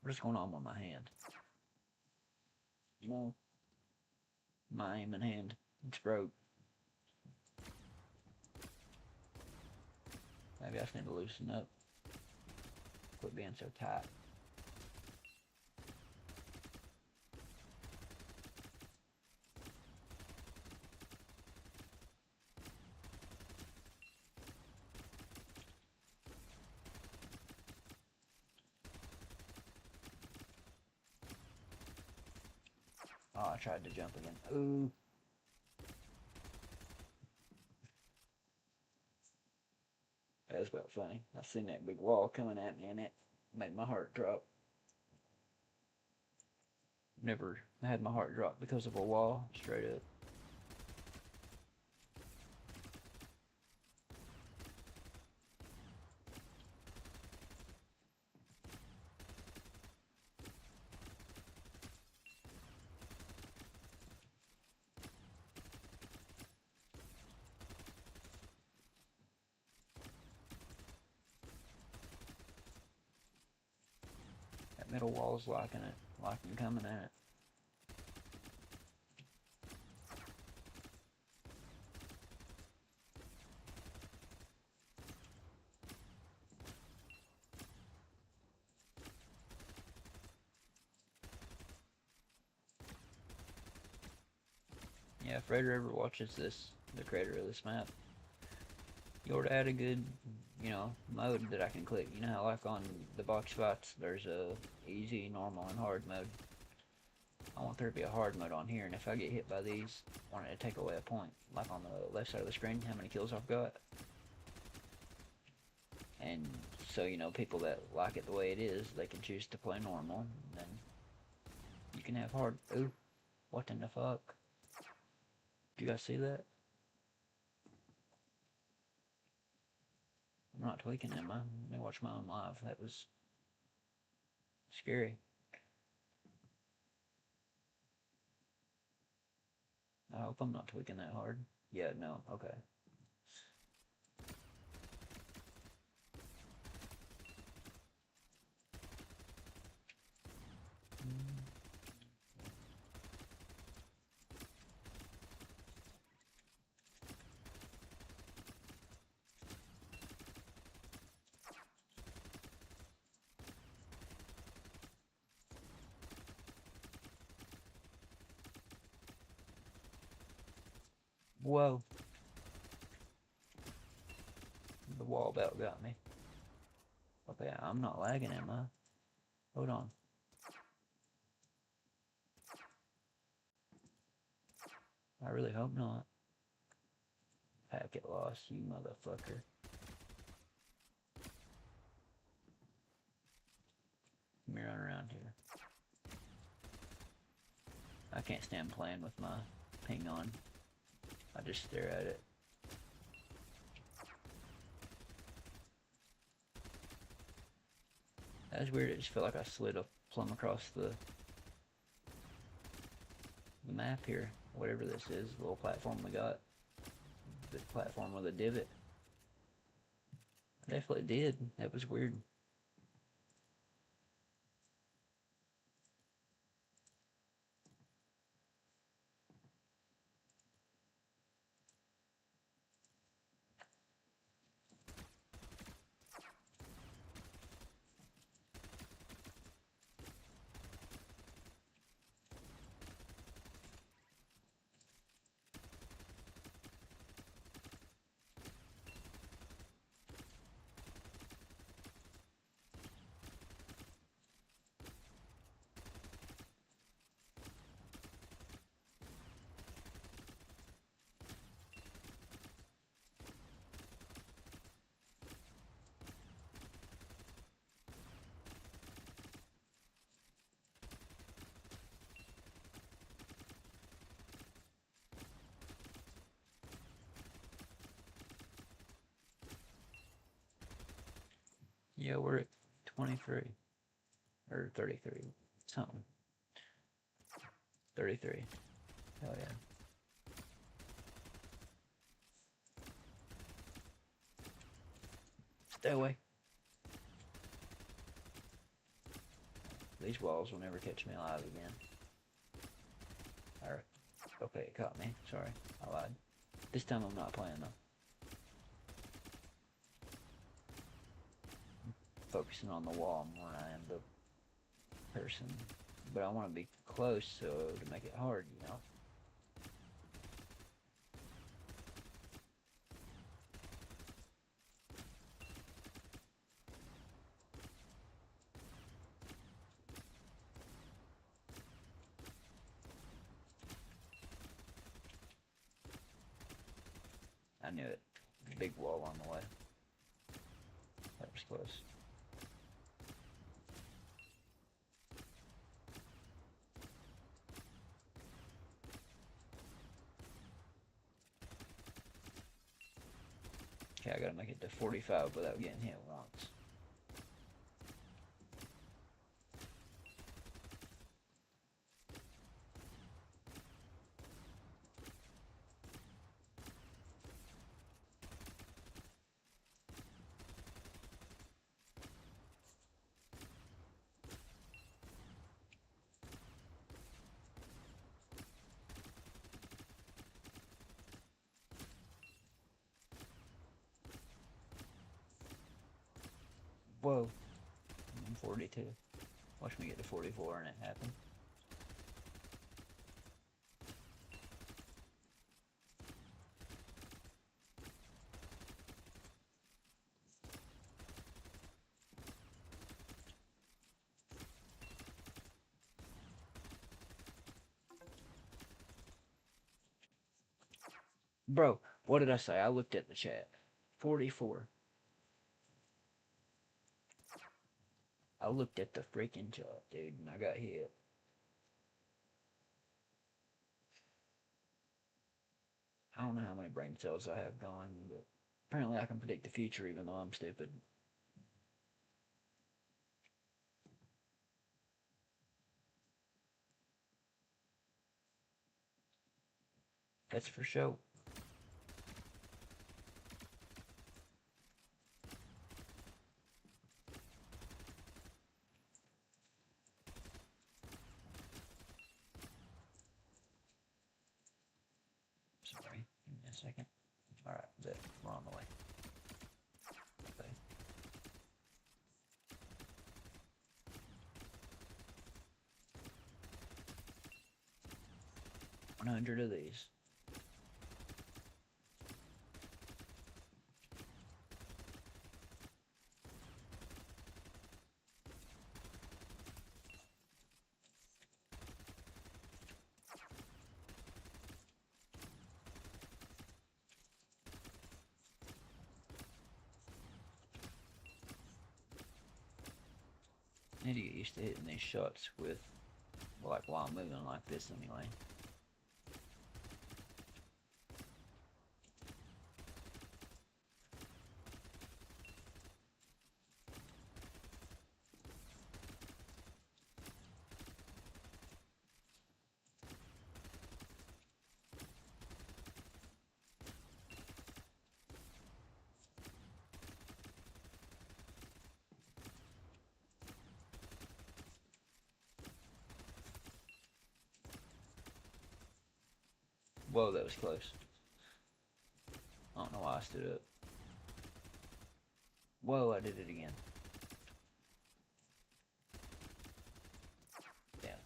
what's going on with my hand? No. My aim and hand. It's broke. Maybe I just need to loosen up. Quit being so tight. Oh, I tried to jump again. Ooh. That was about funny. I seen that big wall coming at me and it made my heart drop. Never had my heart drop because of a wall, straight up. That middle wall's locking it, locking coming at it. Yeah, if Raider ever watches this, the creator of this map, you ought to add a good, mode that I can click. You know how like on the box fights, there's a easy, normal, and hard mode. I want there to be a hard mode on here, and if I get hit by these, I want it to take away a point. Like on the left side of the screen, how many kills I've got. And so, people that like it the way it is, they can choose to play normal, and then you can have hard. Ooh, what in the fuck? Do you guys see that? I'm not tweaking, am I? Let me watch my own live. That was scary. I hope I'm not tweaking that hard. Yeah, no, okay. Whoa. The wall about got me. Okay, I'm not lagging, am I? Hold on. I really hope not. Packet lost, you motherfucker. Let me run around here. I can't stand playing with my ping on. I just stare at it. That's weird, it just felt like I slid a plumb across the map here. Whatever this is, the little platform we got. The platform with a divot. I definitely did. That was weird. Yeah, we're at 23 or 33, something. 33. Hell yeah. Stay away. These walls will never catch me alive again. Alright. Okay, it caught me. Sorry, I lied. This time I'm not playing though. I'm focusing on the wall more than I am the person. But I want to be close so to make it hard, you know? I knew it. Big wall on the way. That was close. Okay, I gotta make it to 45 without getting hit once. Whoa. I'm 42. Watch me get to 44 and it happen. Bro, what did I say? I looked at the chat. 44. I looked at the freaking chat, dude, and I got hit. I don't know how many brain cells I have going, but apparently I can predict the future even though I'm stupid. That's for sure. Sorry, give me a second. Alright, we're on the way. Okay. 100 of these. I need to get used to hitting these shots with, like, while I'm moving like this anyway. Whoa, that was close. I don't know why I stood up. Whoa, I did it again. Damn.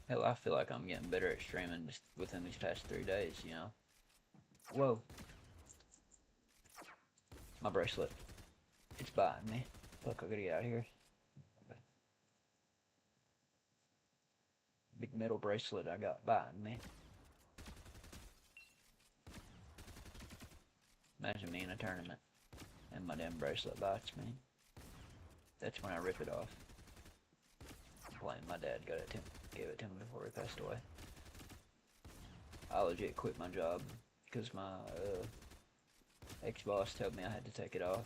Hell, I feel like I'm getting better at streaming just within these past 3 days, you know? Whoa. My bracelet. It's biting me. Look, I gotta get out of here. Big metal bracelet I got biting me. Imagine me in a tournament and my damn bracelet bites me. That's when I rip it off. I'm playing. My dad gave it to me before he passed away. I legit quit my job because my ex-boss told me I had to take it off.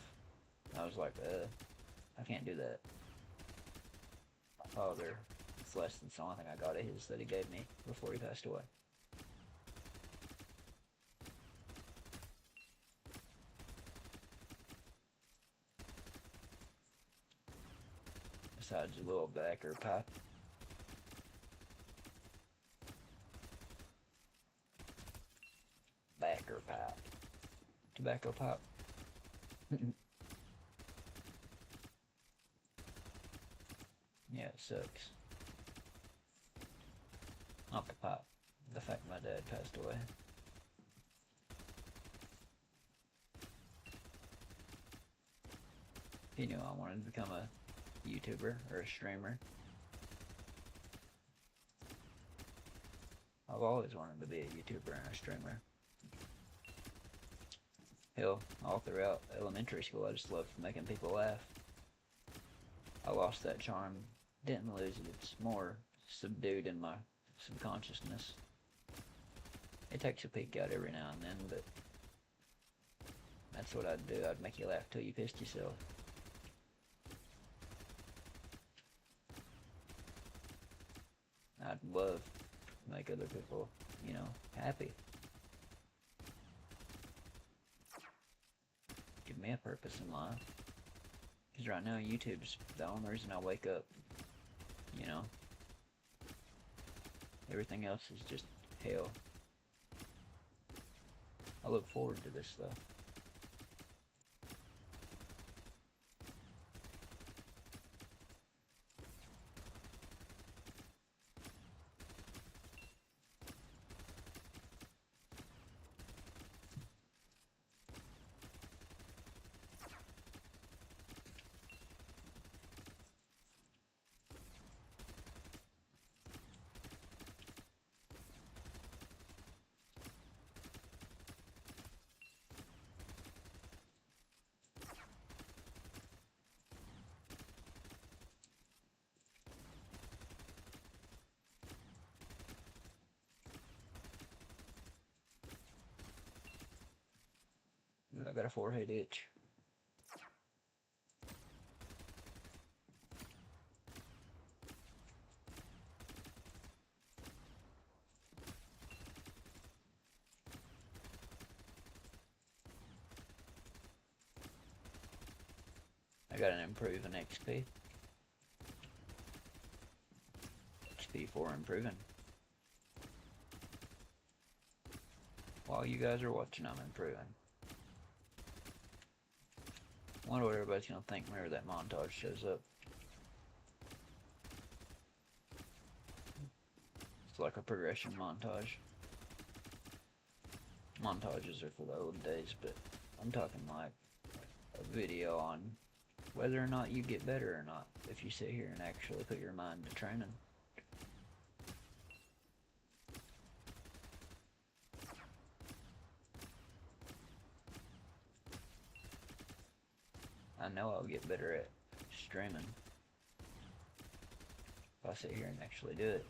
I was like, I can't do that. My father, it's less than the only thing I got of his that he gave me before he passed away. Besides a little backer pipe. Backer pipe. Tobacco pipe. Yeah, it sucks. Not the pipe. The fact my dad passed away. He knew I wanted to become a YouTuber or a streamer. I've always wanted to be a YouTuber and a streamer. Hell, all throughout elementary school I just loved making people laugh. I lost that charm. Didn't lose it. It's more subdued in my subconsciousness. It takes a peek out every now and then, but that's what I'd do. I'd make you laugh till you pissed yourself. I'd love to make other people, happy. Give me a purpose in life. Because right now, YouTube's the only reason I wake up, Everything else is just hell. I look forward to this, though. I got a forehead itch. I got an improving XP. XP for improving. While you guys are watching, I'm improving. I wonder what everybody's gonna think whenever that montage shows up. It's like a progression montage. Montages are for the old days, but I'm talking like a video on whether or not you get better or not if you sit here and actually put your mind to training. I know I'll get better at streaming if I sit here and actually do it.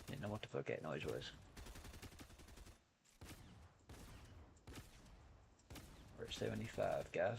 Didn't know what the fuck that noise was. We're at 75, guys.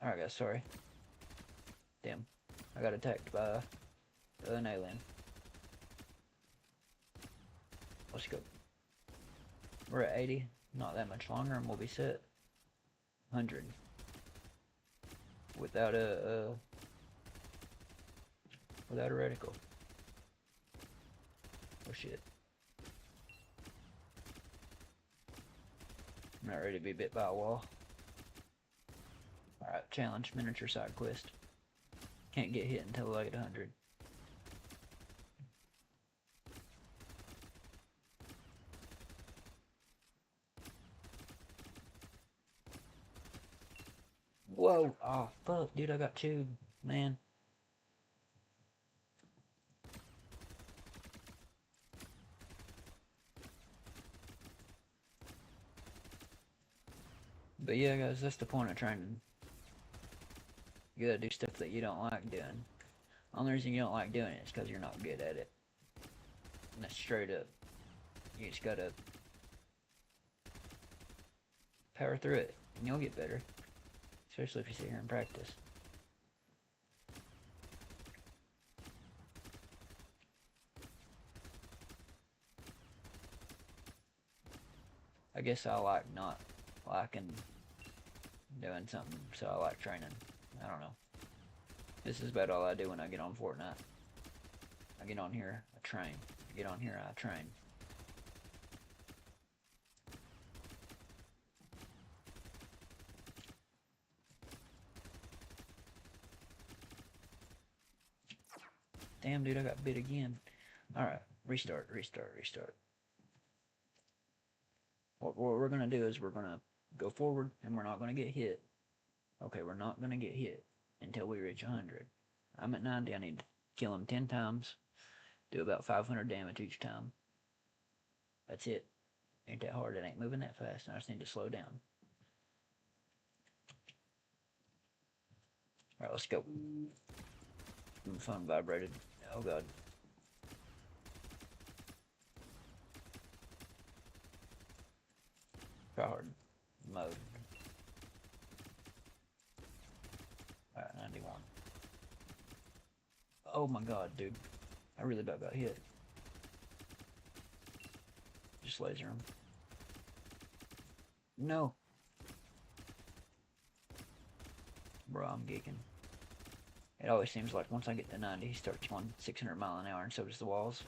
Alright guys, sorry. Damn. I got attacked by an alien. Let's go. We're at 80. Not that much longer and we'll be set. 100. Without without a reticle. Oh shit. I'm not ready to be bit by a wall. Alright, challenge, miniature side quest. Can't get hit until I get 100. Whoa! Oh fuck, dude, I got chewed, man. But yeah, guys, that's the point of training. You gotta do stuff that you don't like doing. The only reason you don't like doing it is because you're not good at it. And that's straight up. You just gotta power through it, and you'll get better. Especially if you sit here and practice. I guess I like not liking doing something, so I like training. I don't know. This is about all I do when I get on Fortnite. I get on here, I train. I get on here, I train. Damn, dude, I got bit again. Alright, restart, restart, restart. What we're gonna do is we're gonna go forward and we're not gonna get hit. Okay, we're not gonna get hit until we reach 100. I'm at 90, I need to kill him 10 times, do about 500 damage each time. That's it. Ain't that hard, it ain't moving that fast, I just need to slow down. Alright, let's go. My phone vibrated. Oh god. Try hard mode. Alright, 91. Oh my god, dude. I really about got hit. Just laser him. No. Bro, I'm geeking. It always seems like once I get to 90, he starts going 600 mile an hour, and so does the walls.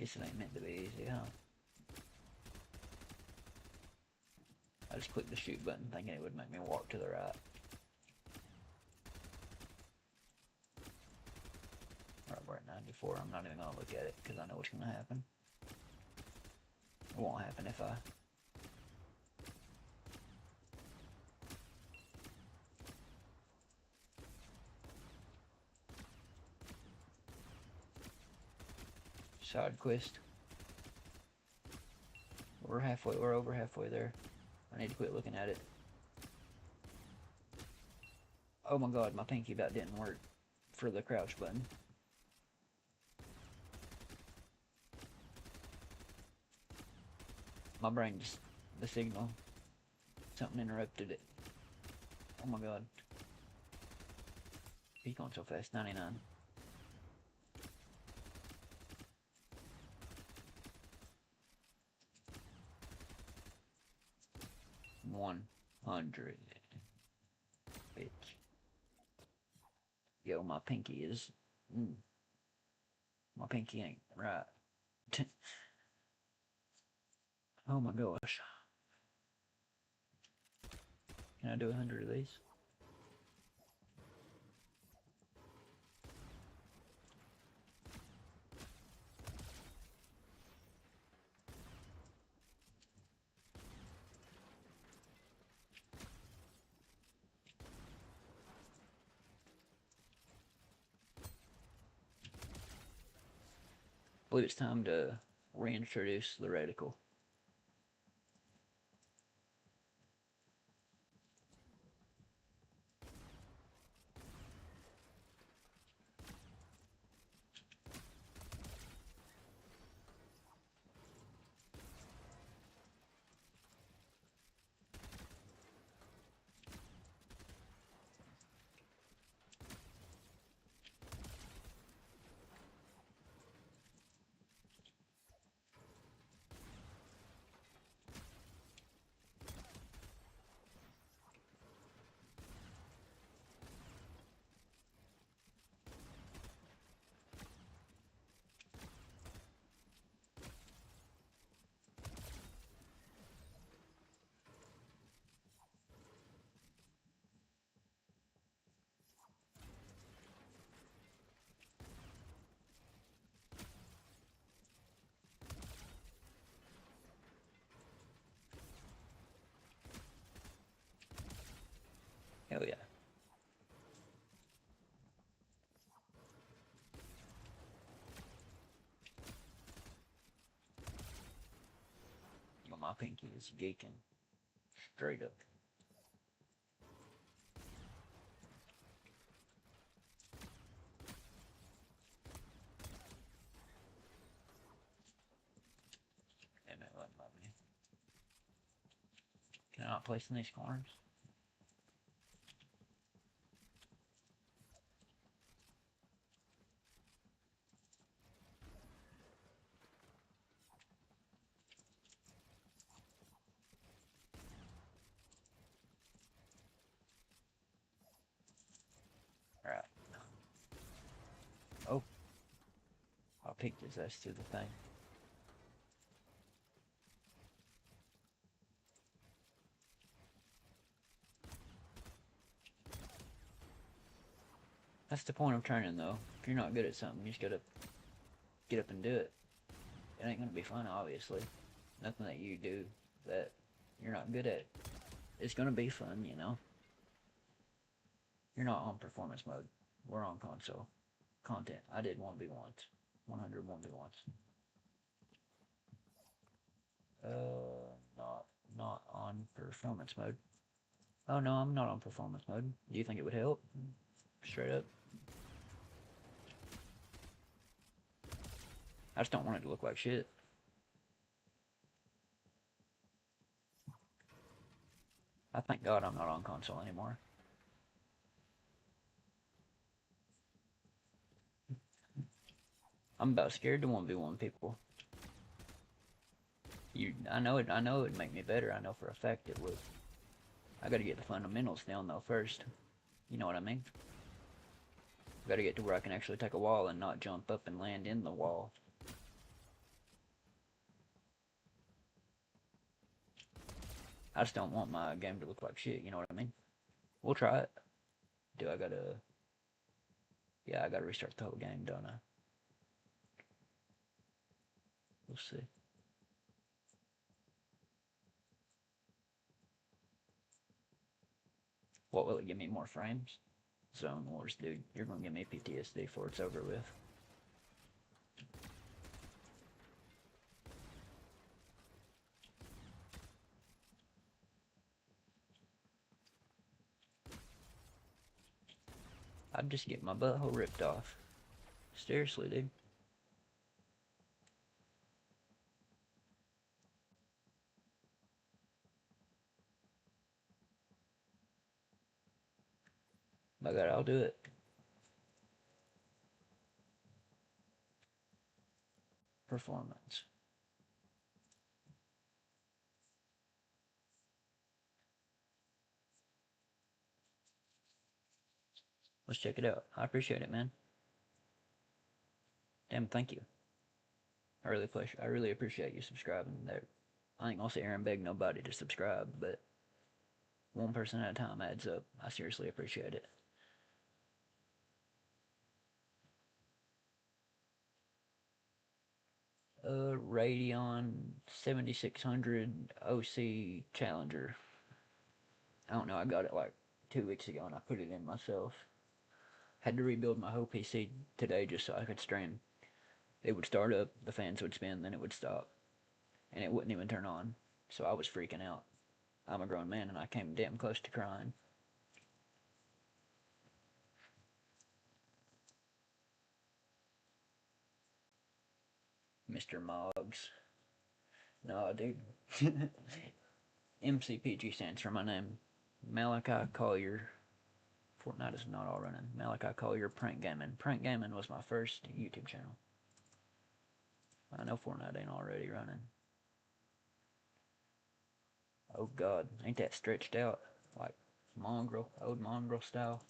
Guess it ain't meant to be easy, huh? I just clicked the shoot button thinking it would make me walk to the right. Alright, we're at 94. I'm not even going to look at it because I know what's going to happen. It won't happen if I... Side quest. We're over halfway there. I need to quit looking at it. Oh my god, my pinky about didn't work for the crouch button. My brain just, the signal, something interrupted it. Oh my god. He's going so fast, 99. $100. Bitch. Yo, my pinky is... my pinky ain't right. Oh my gosh. Can I do 100 of these? I believe it's time to reintroduce the reticle. Hell yeah. Well, my pinky is geeking. Straight up. And it wouldn't let me. Can I not place in these corners? Alright. Oh. I peeked his ass through the thing. That's the point of training, though. If you're not good at something, you just gotta get up and do it. It ain't gonna be fun, obviously. Nothing that you do that you're not good at. It's gonna be fun, you know. You're not on performance mode. We're on console content. I did 1v1s. 100 1v1s. Not on performance mode. Oh no, I'm not on performance mode. Do you think it would help? Straight up. I just don't want it to look like shit. I thank God I'm not on console anymore. I'm about scared to 1v1 people. I know it. I know it'd make me better. I know for a fact it would. I gotta get the fundamentals down though first. You know what I mean? I gotta get to where I can actually take a wall and not jump up and land in the wall. I just don't want my game to look like shit. You know what I mean? We'll try it. Do I gotta? Yeah, I gotta restart the whole game, don't I? We'll see. What will it give me? More frames? Zone Wars, dude. You're gonna give me PTSD before it's over with. I'd just get my butthole ripped off. Seriously, dude. By God, I'll do it. Performance. Let's check it out. I appreciate it, man. Damn, thank you. I really appreciate you subscribing. There, I ain't gonna sit here and beg nobody to subscribe, but one person at a time adds up. I seriously appreciate it. Radeon 7600 OC Challenger. I don't know. I got it like 2 weeks ago and I put it in myself. Had to rebuild my whole PC today just so I could stream. It would start up, the fans would spin, then it would stop, and it wouldn't even turn on. So I was freaking out. I'm a grown man and I came damn close to crying. Mr. Moggs. No, dude. MCPG stands for my name. Malachi Collier. Fortnite is not all running. Malachi Collier Prank Gaming. Prank Gaming was my first YouTube channel. I know Fortnite ain't already running. Oh God, ain't that stretched out? Like mongrel, old mongrel style.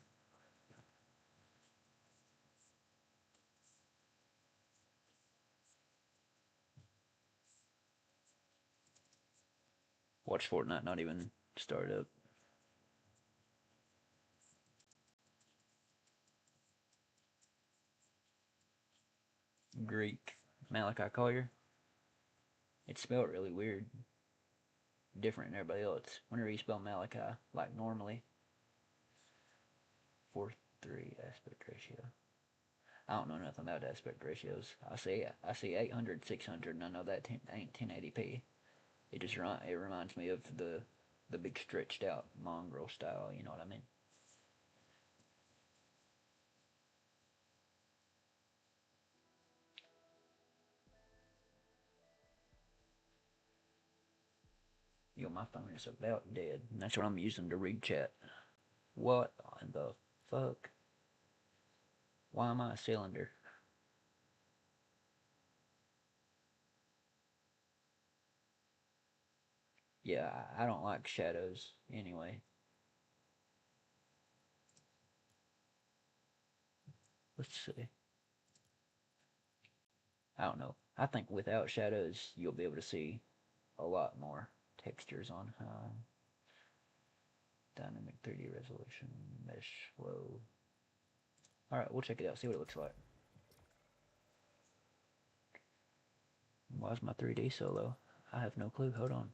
Watch Fortnite not even start up. Greek. Malachi Collier. It's spelled really weird. Different than everybody else. Whenever you spell Malachi, like normally, 4:3 aspect ratio. I don't know nothing about aspect ratios. I see 800, 600, and I know that ain't 1080p. It reminds me of the big stretched out mongrel style. You know what I mean? Yo, my phone is about dead, and that's what I'm using to read chat. What in the fuck? Why am I a cylinder? Yeah, I don't like shadows anyway. Let's see. I don't know. I think without shadows, you'll be able to see a lot more textures on high. Dynamic 3D resolution, mesh flow. Alright, we'll check it out, see what it looks like. Why's my 3D so low? I have no clue. Hold on.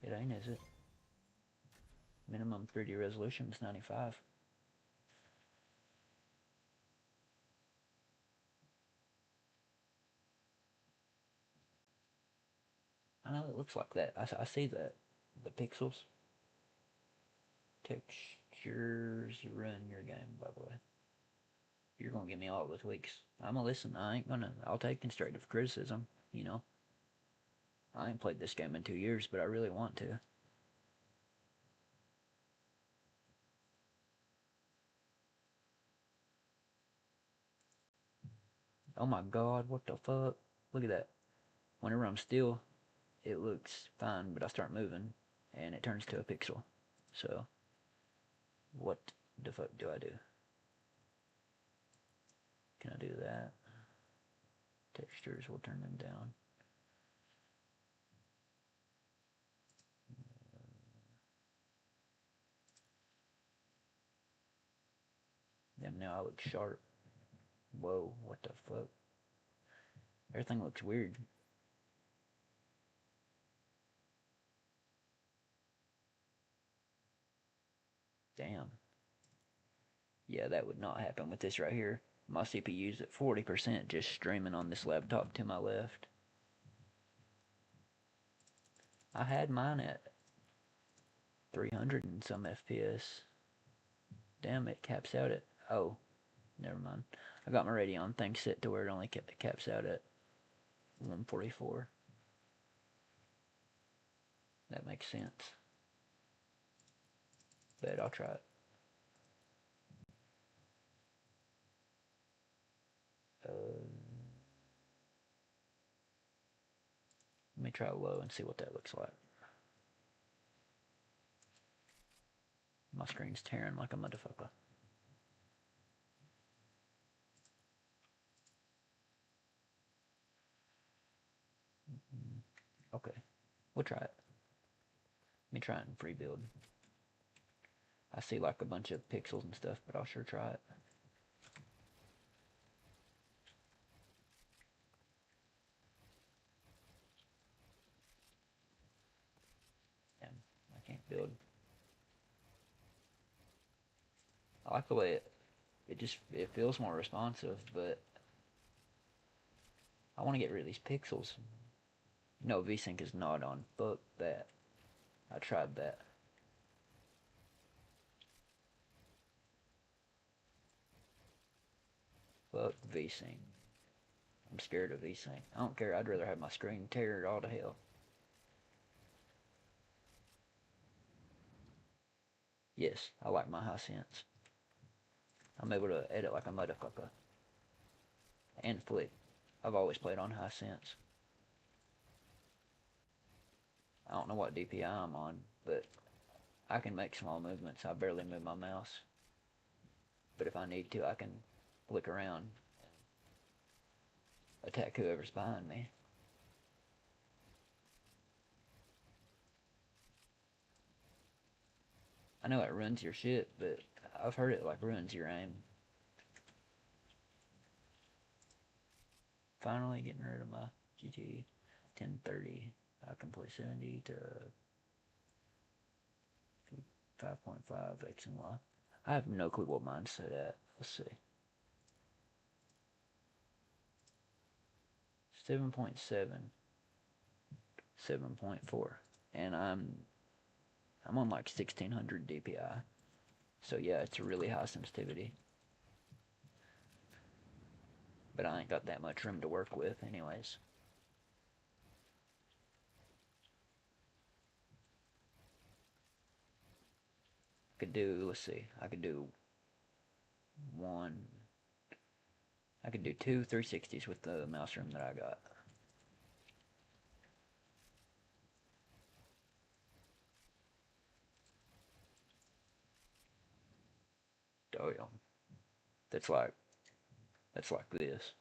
It ain't, is it? Minimum 3D resolution is 95. I know it looks like that. I see that. The pixels. Textures run your game, by the way. You're gonna give me all the tweaks. I'm gonna listen. I'll take constructive criticism, you know. I ain't played this game in 2 years, but I really want to. Oh my god, what the fuck? Look at that. Whenever I'm still, it looks fine, but I start moving, and it turns to a pixel. So, what the fuck do I do? Can I do that? Textures, will turn them down. Damn, now I look sharp. Whoa, what the fuck? Everything looks weird. Damn. Yeah, that would not happen with this right here. My CPU's at 40% just streaming on this laptop to my left. I had mine at 300 and some FPS. Damn, it caps out at... Oh, never mind. I got my Radeon thing set to where it only caps out at 144. That makes sense. Bet I'll try it. Let me try low and see what that looks like. My screen's tearing like a motherfucker. Okay, we'll try it. Let me try it in free build. I see like a bunch of pixels and stuff, but I'll sure try it. Damn, I can't build. I like the way it feels more responsive, but I want to get rid of these pixels. No, VSync is not on. Fuck that. I tried that. Fuck VSync. I'm scared of VSync. I don't care. I'd rather have my screen tear it all to hell. Yes, I like my high sense. I'm able to edit like a motherfucker. And flick. I've always played on high sense. I don't know what DPI I'm on, but I can make small movements. I barely move my mouse. But if I need to, I can flick around and attack whoever's behind me. I know it ruins your shit, but I've heard it like ruins your aim. Finally getting rid of my GT 1030. I can play 70 to 5.5 X and Y. I have no clue what mine's set at. Let's see. 7.7, 7.4, and I'm on like 1600 DPI. So yeah, it's a really high sensitivity. But I ain't got that much room to work with anyways. Could do, let's see, one, I could do two 360s with the mouse room that I got. Oh yeah, that's like, that's like this.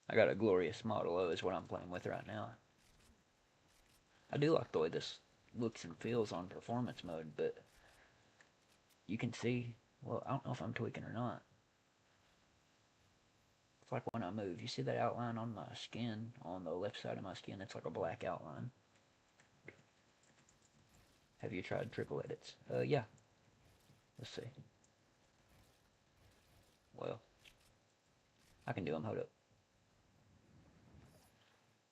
I got a glorious Model O is what I'm playing with right now. I do like the way this looks and feels on performance mode, but you can see, well, I don't know if I'm tweaking or not. It's like when I move, you see that outline on my skin, on the left side of my skin, it's like a black outline. Have you tried triple edits? Yeah. Let's see. Well, I can do them, hold up.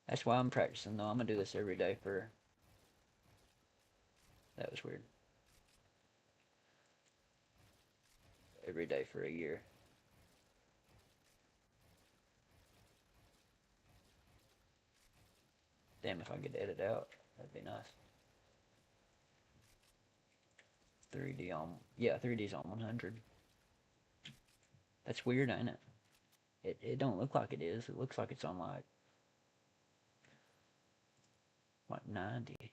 That's why I'm practicing though, I'm gonna do this every day for, that was weird. Every day for a year. Damn, if I could edit out, that'd be nice. 3D on, yeah, 3D's on 100. That's weird, ain't it? It don't look like it is. It looks like it's on like 90.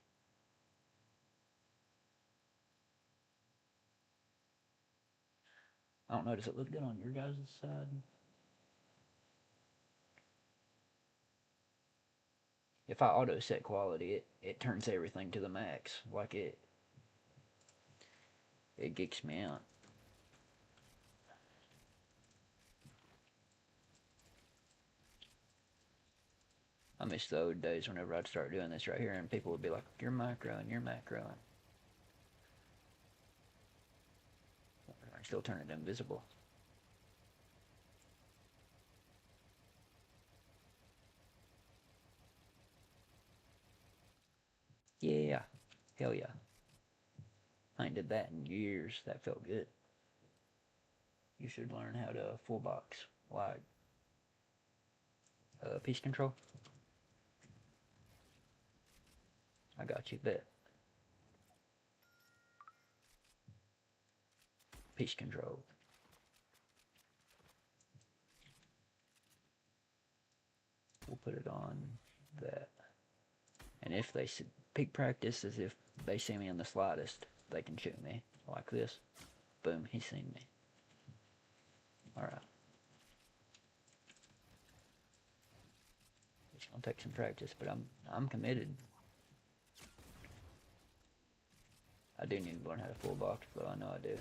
I don't know, does it look good on your guys' side? If I auto set quality, it turns everything to the max. Like it geeks me out. I miss the old days whenever I'd start doing this right here and people would be like, you're macroing, you're macroing. I still turn it invisible. Yeah, hell yeah. I ain't did that in years. That felt good. You should learn how to full box, like piece control. I got you, bet. Piece control. We'll put it on that. And if they peak practice is if they see me in the slightest, they can shoot me like this. Boom, he's seen me. Alright. It's gonna take some practice, but I'm committed. I do need to learn how to full box, though. I know I do.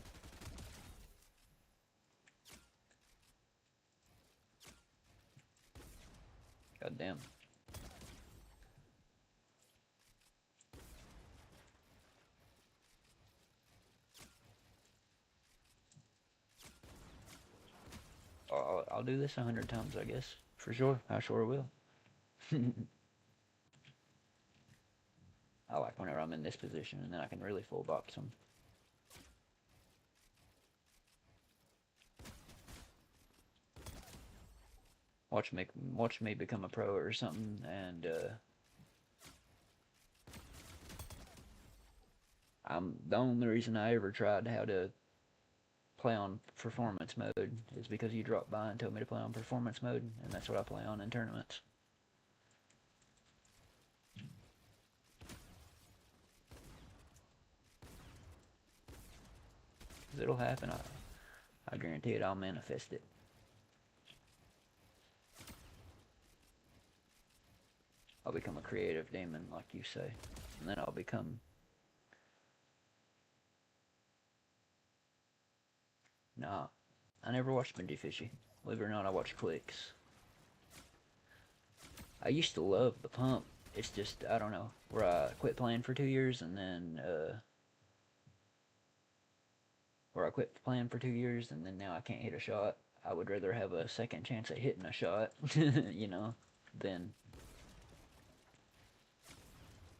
God damn. I'll do this 100 times, I guess. For sure. I sure will. I like whenever I'm in this position and then I can really full box them. Watch me become a pro or something, and I'm the only reason I ever tried how to play on performance mode is because you dropped by and told me to play on performance mode, and that's what I play on in tournaments. 'Cause it'll happen. I guarantee it. I'll manifest it. I'll become a creative demon, like you say, and then I'll become. Nah, I never watched Benji Fishy. Believe it or not, I watch clicks. I used to love the pump, It's just, I don't know, where I quit playing for 2 years and then, where I quit playing for 2 years and then now I can't hit a shot. I would rather have a second chance at hitting a shot, you know, than.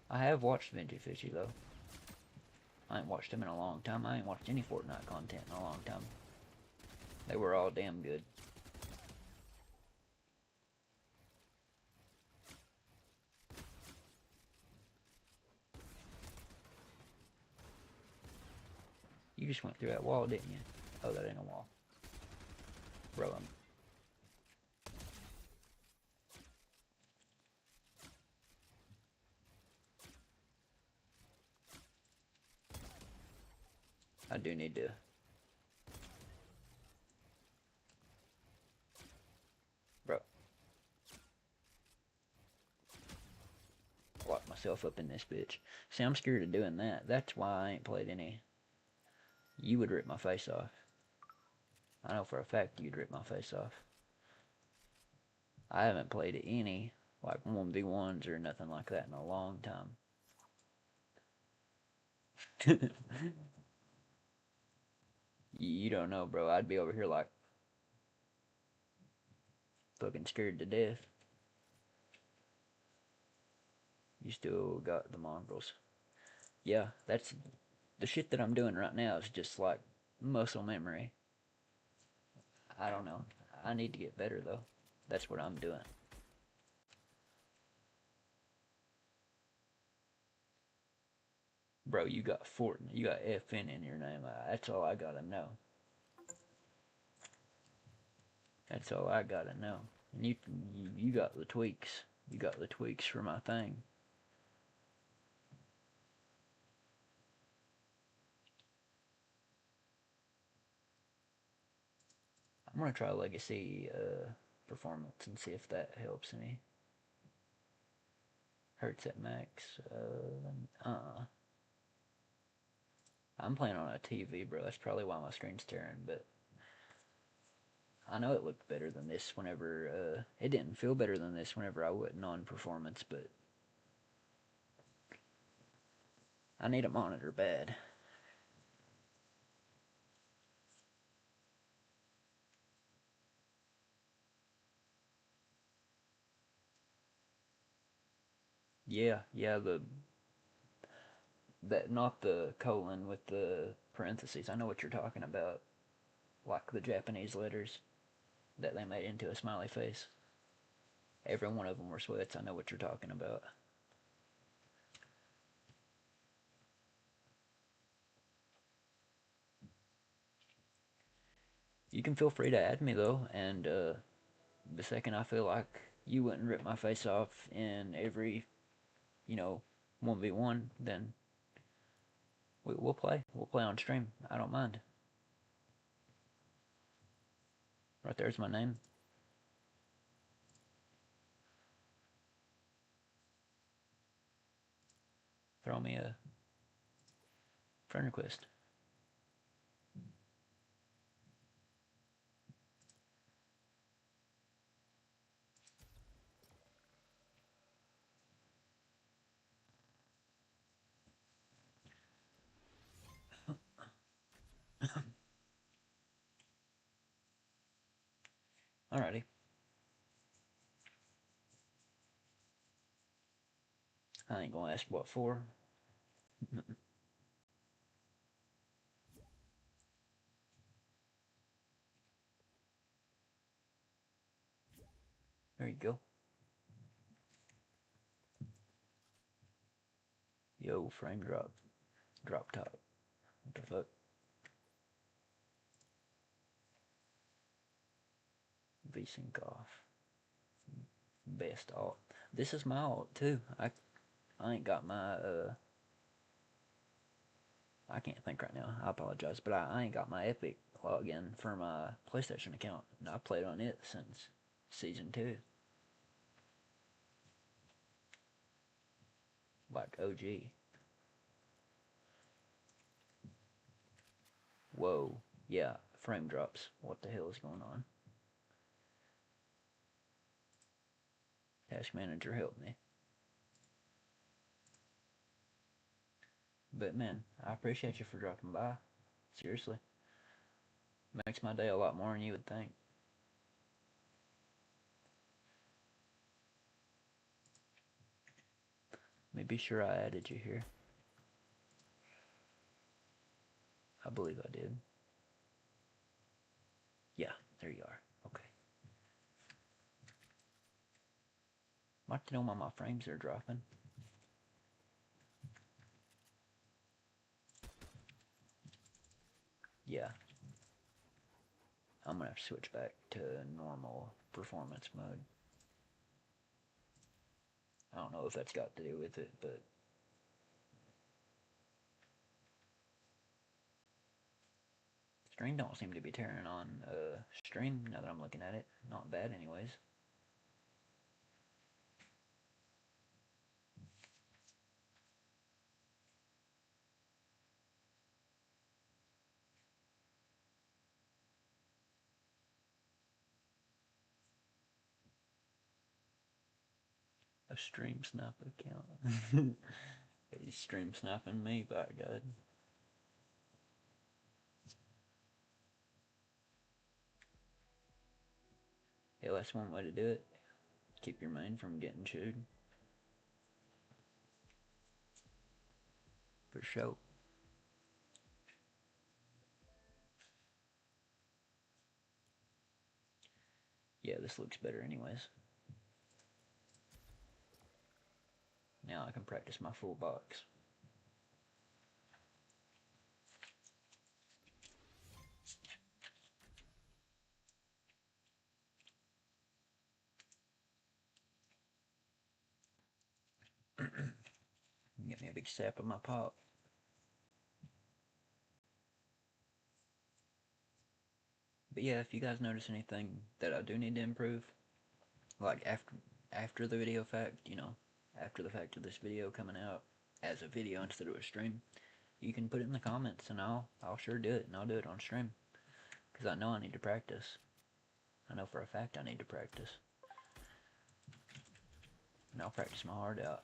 I have watched Vinci Fishy though. I ain't watched him in a long time. I ain't watched any Fortnite content in a long time. They were all damn good. You just went through that wall, didn't you? Oh, that ain't a wall. Bro, I do need to. Bro, lock myself up in this bitch. See, I'm scared of doing that. That's why I ain't played any. You would rip my face off. I know for a fact you'd rip my face off. I haven't played any, like, 1v1s or nothing like that in a long time. You don't know, bro. I'd be over here, like, fucking scared to death. You still got the mongrels. Yeah, that's the shit that I'm doing right now is just like muscle memory. I don't know. I need to get better though. That's what I'm doing. Bro, you got Fortnite. You got FN in your name. That's all I gotta know. That's all I gotta know. And you got the tweaks. You got the tweaks for my thing. I'm gonna try Legacy performance and see if that helps any. Hertz at max. I'm playing on a TV, bro. That's probably why my screen's tearing. But I know it looked better than this whenever. It didn't feel better than this whenever I wasn't on performance, but I need a monitor bad. Yeah, yeah. The that not the colon with the parentheses. I know what you're talking about. Like the Japanese letters that they made into a smiley face. Every one of them were sweats. I know what you're talking about. You can feel free to add me though, and the second I feel like you wouldn't rip my face off in every, you know, 1v1, then we'll play. We'll play on stream. I don't mind. Right there's my name. Throw me a friend request. Alrighty. I ain't gonna ask what for. There you go. Yo, frame drop. Drop top. What the fuck? V-sync off. Best alt. This is my alt too. I ain't got my I can't think right now. I apologize, but I ain't got my Epic login for my PlayStation account. And I played on it since season 2. Like OG. Whoa. Yeah, frame drops. What the hell is going on? Task manager, help me. But man, I appreciate you for dropping by. Seriously. Makes my day a lot more than you would think. Let me be sure I added you here. I believe I did. Yeah, there you are. Okay. I'd like to know why my frames are dropping. Yeah. I'm gonna have to switch back to normal performance mode. I don't know if that's got to do with it, but stream don't seem to be turning on stream now that I'm looking at it. Not bad anyways. A stream snap account. He's stream snapping me, by God. Yeah, that's one way to do it. Keep your mind from getting chewed. For sure. Yeah, this looks better anyways. Now I can practice my full box. Get me a big sap of my pop. But yeah, if you guys notice anything that I do need to improve, like after the video fact, after the fact of this video coming out as a video instead of a stream, you can put it in the comments and I'll sure do it, and I'll do it on stream. Because I know I need to practice. I know for a fact I need to practice. And I'll practice my heart out.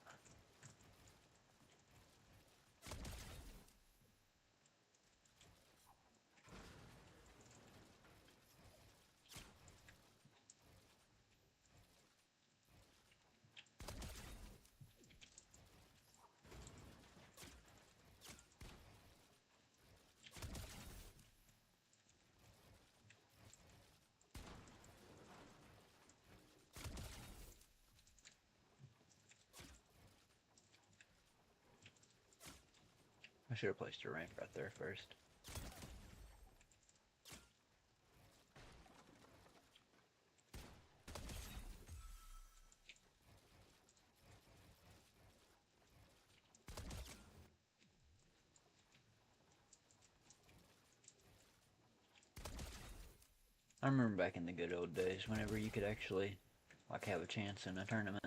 I should have placed a ramp right there first. I remember back in the good old days whenever you could actually like have a chance in a tournament,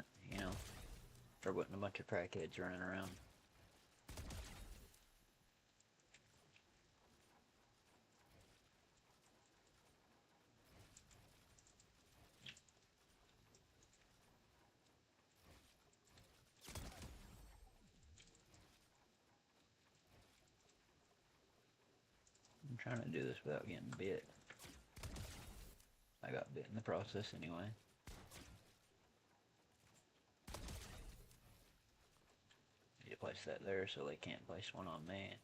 there wasn't a bunch of crackheads running around. I'm trying to do this without getting bit. I got bit in the process anyway. Need to place that there so they can't place one on me.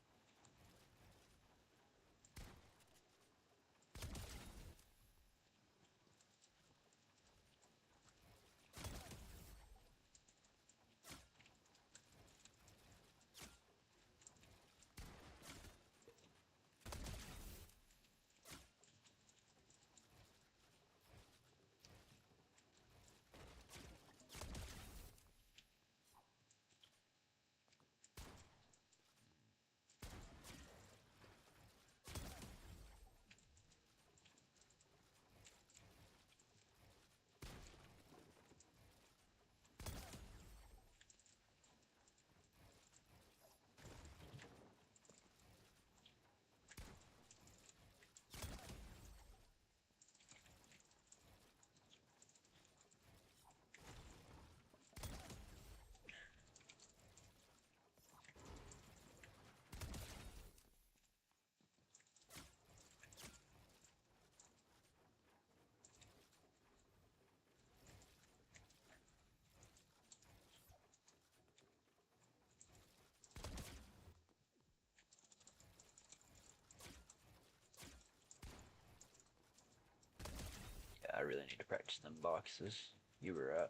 really need to practice them boxes. You were right.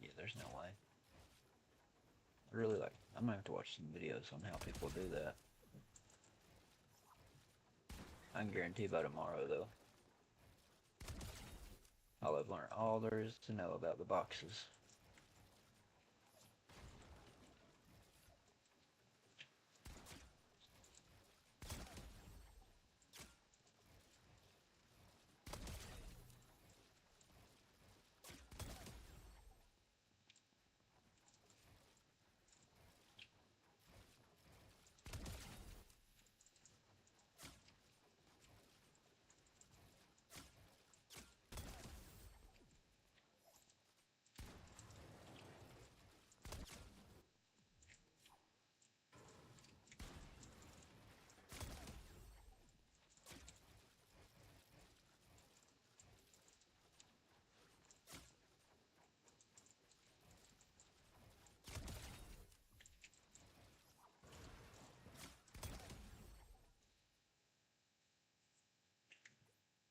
Yeah, there's no way. I really like. I'm gonna have to watch some videos on how people do that. I can guarantee by tomorrow, though, I'll have learned all there is to know about the boxes.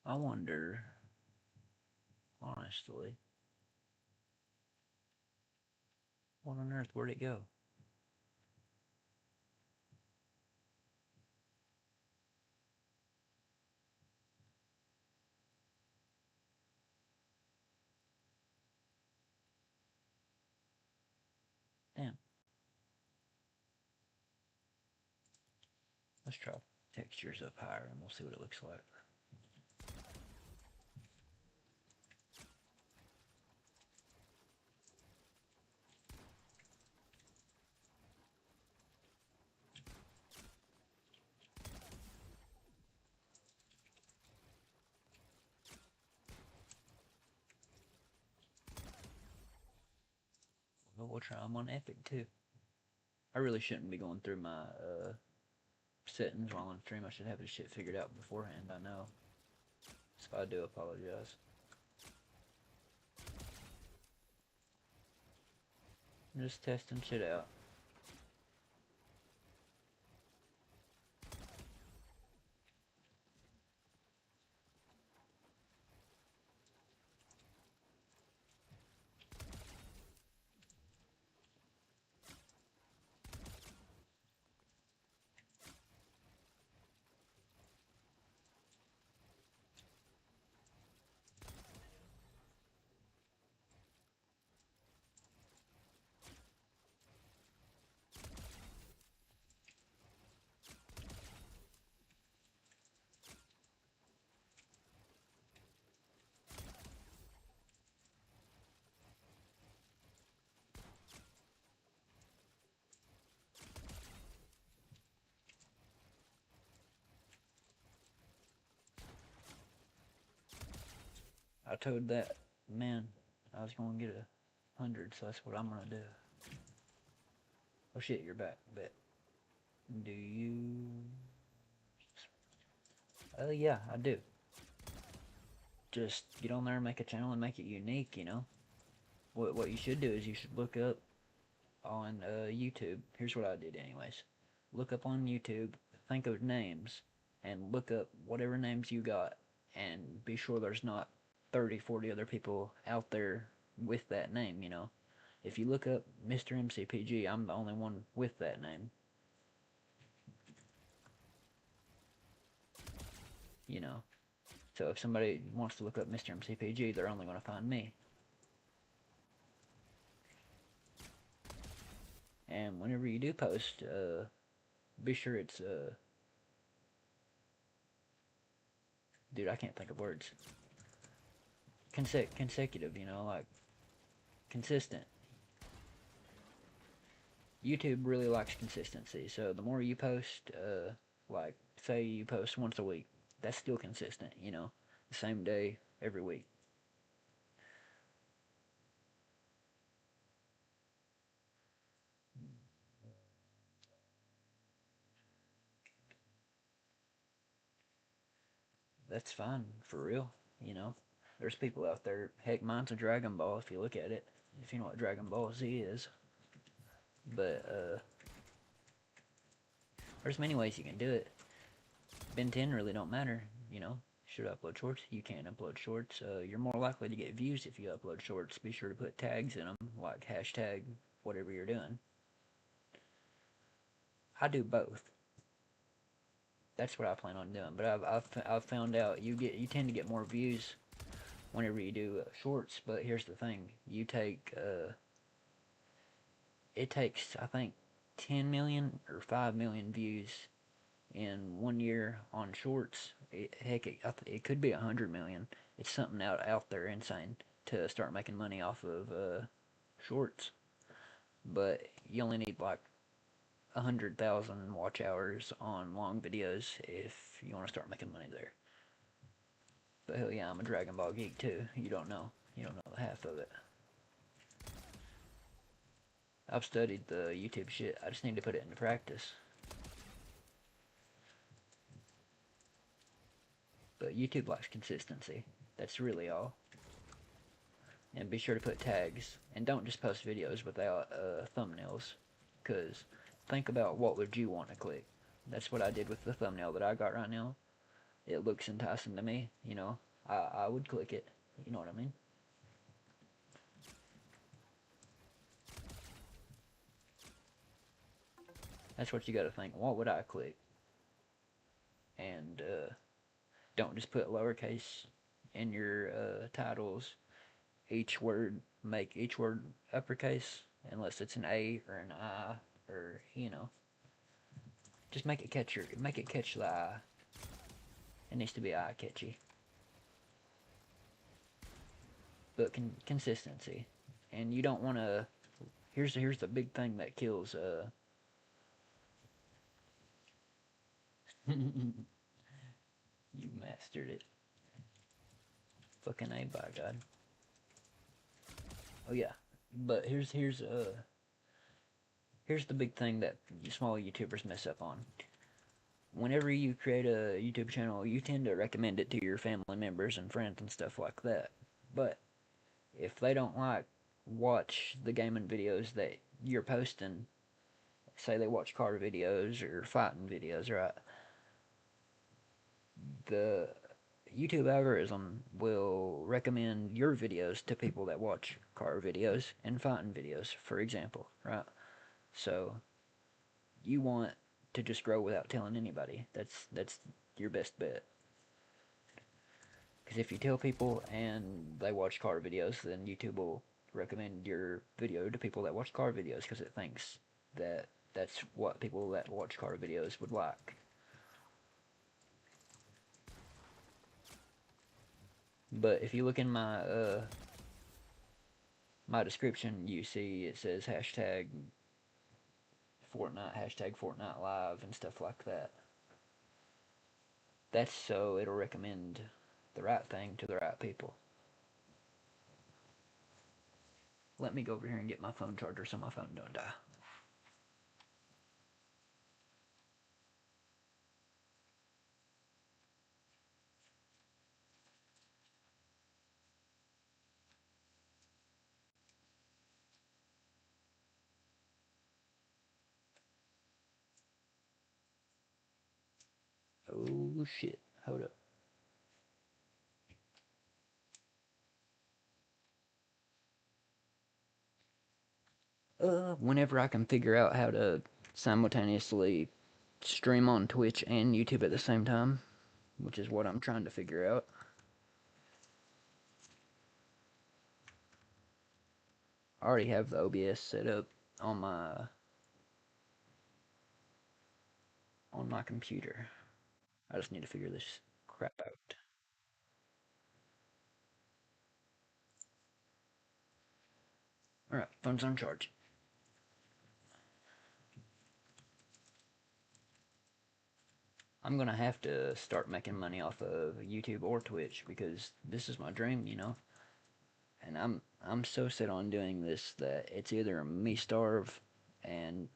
I wonder, honestly, what on earth, where'd it go? Damn. Let's try textures up higher and we'll see what it looks like. But we'll try them on Epic too. I really shouldn't be going through my settings while on stream. I should have this shit figured out beforehand, I know. So I do apologize. I'm just testing shit out. I told that man I was gonna get 100, so that's what I'm gonna do. Oh shit, you're back. Bet. Do you? Yeah, I do. Just get on there and make a channel and make it unique, you know? What you should do is you should look up on YouTube. Here's what I did, anyways. Look up on YouTube, think of names, and look up whatever names you got, and be sure there's not 30, 40 other people out there with that name, you know? If you look up Mr. MCPG, I'm the only one with that name, you know? So if somebody wants to look up Mr. MCPG, they're only going to find me. And whenever you do post, be sure it's, dude, I can't think of words. Consecutive, you know, like consistent. YouTube really likes consistency, so the more you post, like say you post once a week, that's still consistent, you know, the same day every week. that's fine for real. You know, there's people out there. Heck, mine's a Dragon Ball. If you look at it, if you know what Dragon Ball Z is, but there's many ways you can do it. Ben 10 really don't matter. You know, should upload shorts. You can upload shorts. You're more likely to get views if you upload shorts. Be sure to put tags in them, like hashtag whatever you're doing. I do both. That's what I plan on doing. But I've found out you tend to get more views whenever you do shorts. But here's the thing: it takes I think 10 million or 5 million views in 1 year on shorts. Heck, it could be 100 million. It's something out there insane to start making money off of shorts. But you only need like 100,000 watch hours on long videos if you want to start making money there. But hell yeah, I'm a Dragon Ball geek too. You don't know. You don't know the half of it. I've studied the YouTube shit. I just need to put it into practice. But YouTube likes consistency. That's really all. And be sure to put tags. And don't just post videos without thumbnails. Because think about what would you want to click. That's what I did with the thumbnail that I got right now. It looks enticing to me, you know. I would click it. You know what I mean? That's what you got to think. What would I click? And don't just put lowercase in your titles. Make each word uppercase, unless it's an A or an I, or just make it catch the eye. It needs to be eye catchy, but consistency. And you don't want to. Here's the big thing that kills. You mastered it. Fucking A, by God. Oh yeah, but here's the big thing that small YouTubers mess up on. Whenever you create a YouTube channel, you tend to recommend it to your family members and friends and stuff like that. But if they don't watch the gaming videos that you're posting, say they watch car videos or fighting videos, right? The YouTube algorithm will recommend your videos to people that watch car videos and fighting videos, for example, right? So you want to just grow without telling anybody. That's your best bet. Because if you tell people and they watch car videos, then YouTube will recommend your video to people that watch car videos because it thinks that that's what people that watch car videos would like. But if you look in my description, you see it says hashtag Fortnite Live, and stuff like that. That's so it'll recommend the right thing to the right people. Let me go over here and get my phone charger so my phone don't die. Oh shit. Hold up. Whenever I can figure out how to simultaneously stream on Twitch and YouTube at the same time, which is what I'm trying to figure out. I already have the OBS set up on my computer. I just need to figure this crap out. Alright, phone's on charge. I'm gonna have to start making money off of YouTube or Twitch because this is my dream, you know. And I'm so set on doing this that it's either me starve and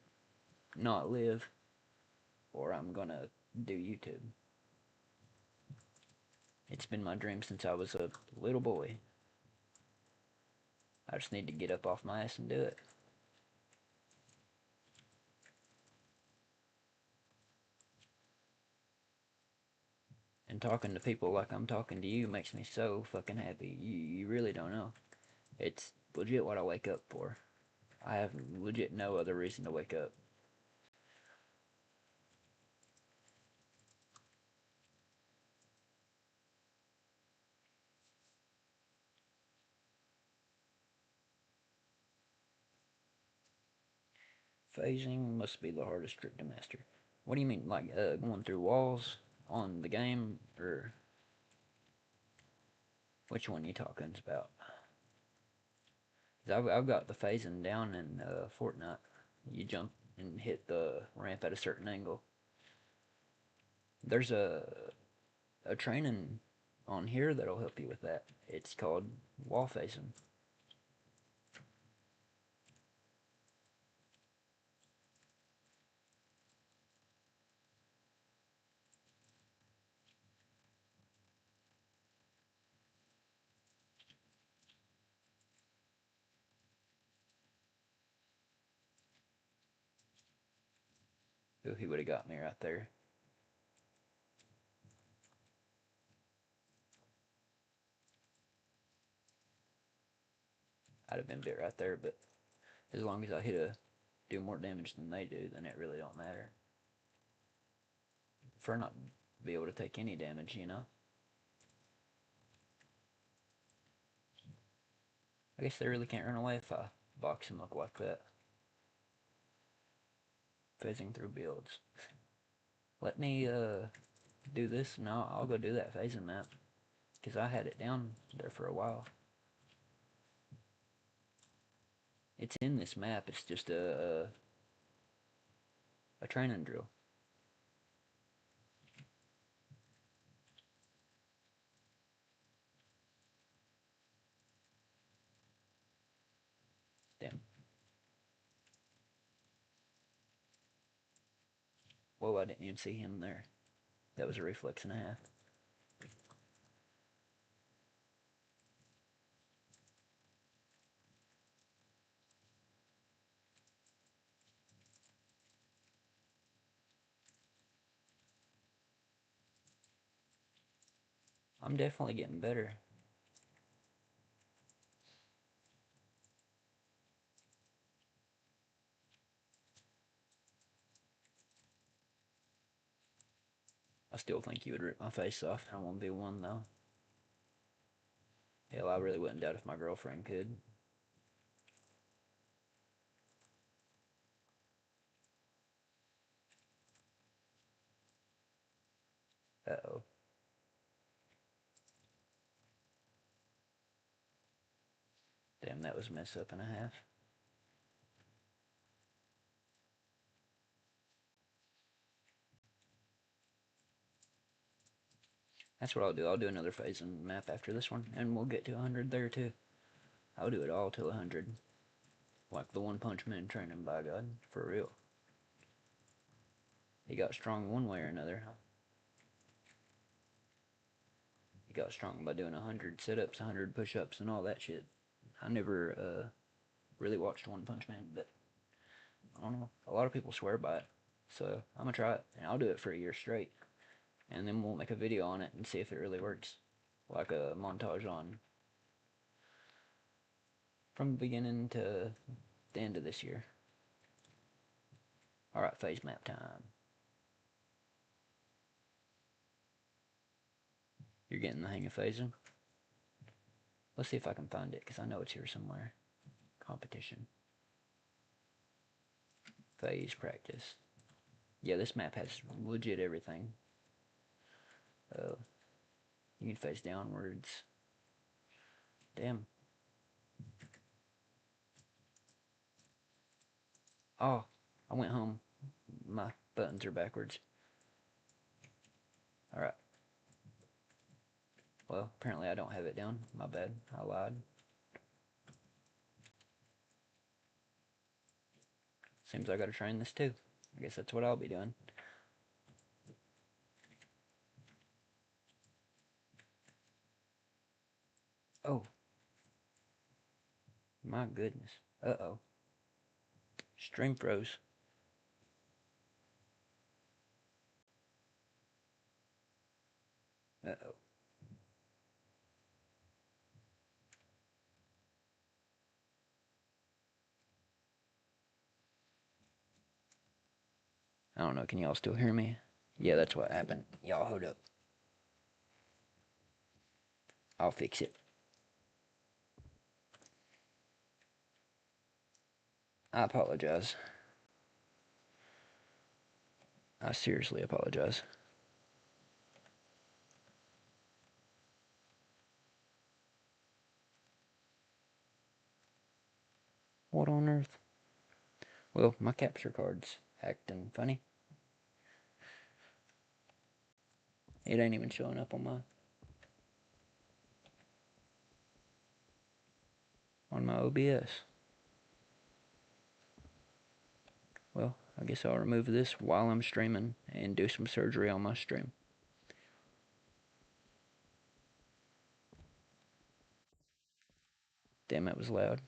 not live, or I'm gonna do YouTube. It's been my dream since I was a little boy. I just need to get up off my ass and do it. And talking to people like I'm talking to you makes me so fucking happy. You really don't know. It's legit what I wake up for. I have legit no other reason to wake up. Phasing must be the hardest trick to master. What do you mean, like going through walls on the game, or which one you talking about? 'Cause I've got the phasing down in Fortnite. You jump and hit the ramp at a certain angle. There's a training on here that'll help you with that. It's called wall phasing. Ooh, he would have got me right there. I'd have been bit right there, but as long as I do more damage than they do, then it really don't matter. For not be able to take any damage, you know. I guess they really can't run away if I box them up like that. Phasing through builds. Let me do this and I'll go do that phasing map. Because I had it down there for a while. It's in this map, it's just a training drill. Damn. Whoa, I didn't even see him there. That was a reflex and a half. I'm definitely getting better. I still think you would rip my face off in a 1v1 though. Hell, I really wouldn't doubt if my girlfriend could. Uh-oh. Damn, that was a mess up and a half. That's what I'll do. I'll do another phase and map after this one, and we'll get to 100 there too. I'll do it all till 100. Like the One Punch Man training, by God. For real. He got strong one way or another. He got strong by doing 100 sit-ups, 100 push-ups, and all that shit. I never really watched One Punch Man, but I don't know. A lot of people swear by it. So I'm gonna try it, and I'll do it for a year straight. And then we'll make a video on it and see if it really works. Like a montage on from the beginning to the end of this year. Alright, phase map time. You're getting the hang of phasing. Let's see if I can find it, because I know it's here somewhere. Competition. Phase practice. Yeah, this map has legit everything. Uh, you can phase downwards. Damn. Oh, I went home. My buttons are backwards. Alright. Well, apparently I don't have it down. My bad. I lied. Seems I gotta train this too. I guess that's what I'll be doing. Oh, my goodness. Uh-oh. Stream froze. Uh-oh. I don't know. Can y'all still hear me? Yeah, that's what happened. Y'all hold up. I'll fix it. I apologize. I seriously apologize. What on earth? Well, my capture card's acting funny. It ain't even showing up on my OBS. Well, I guess I'll remove this while I'm streaming and do some surgery on my stream. Damn, that was loud.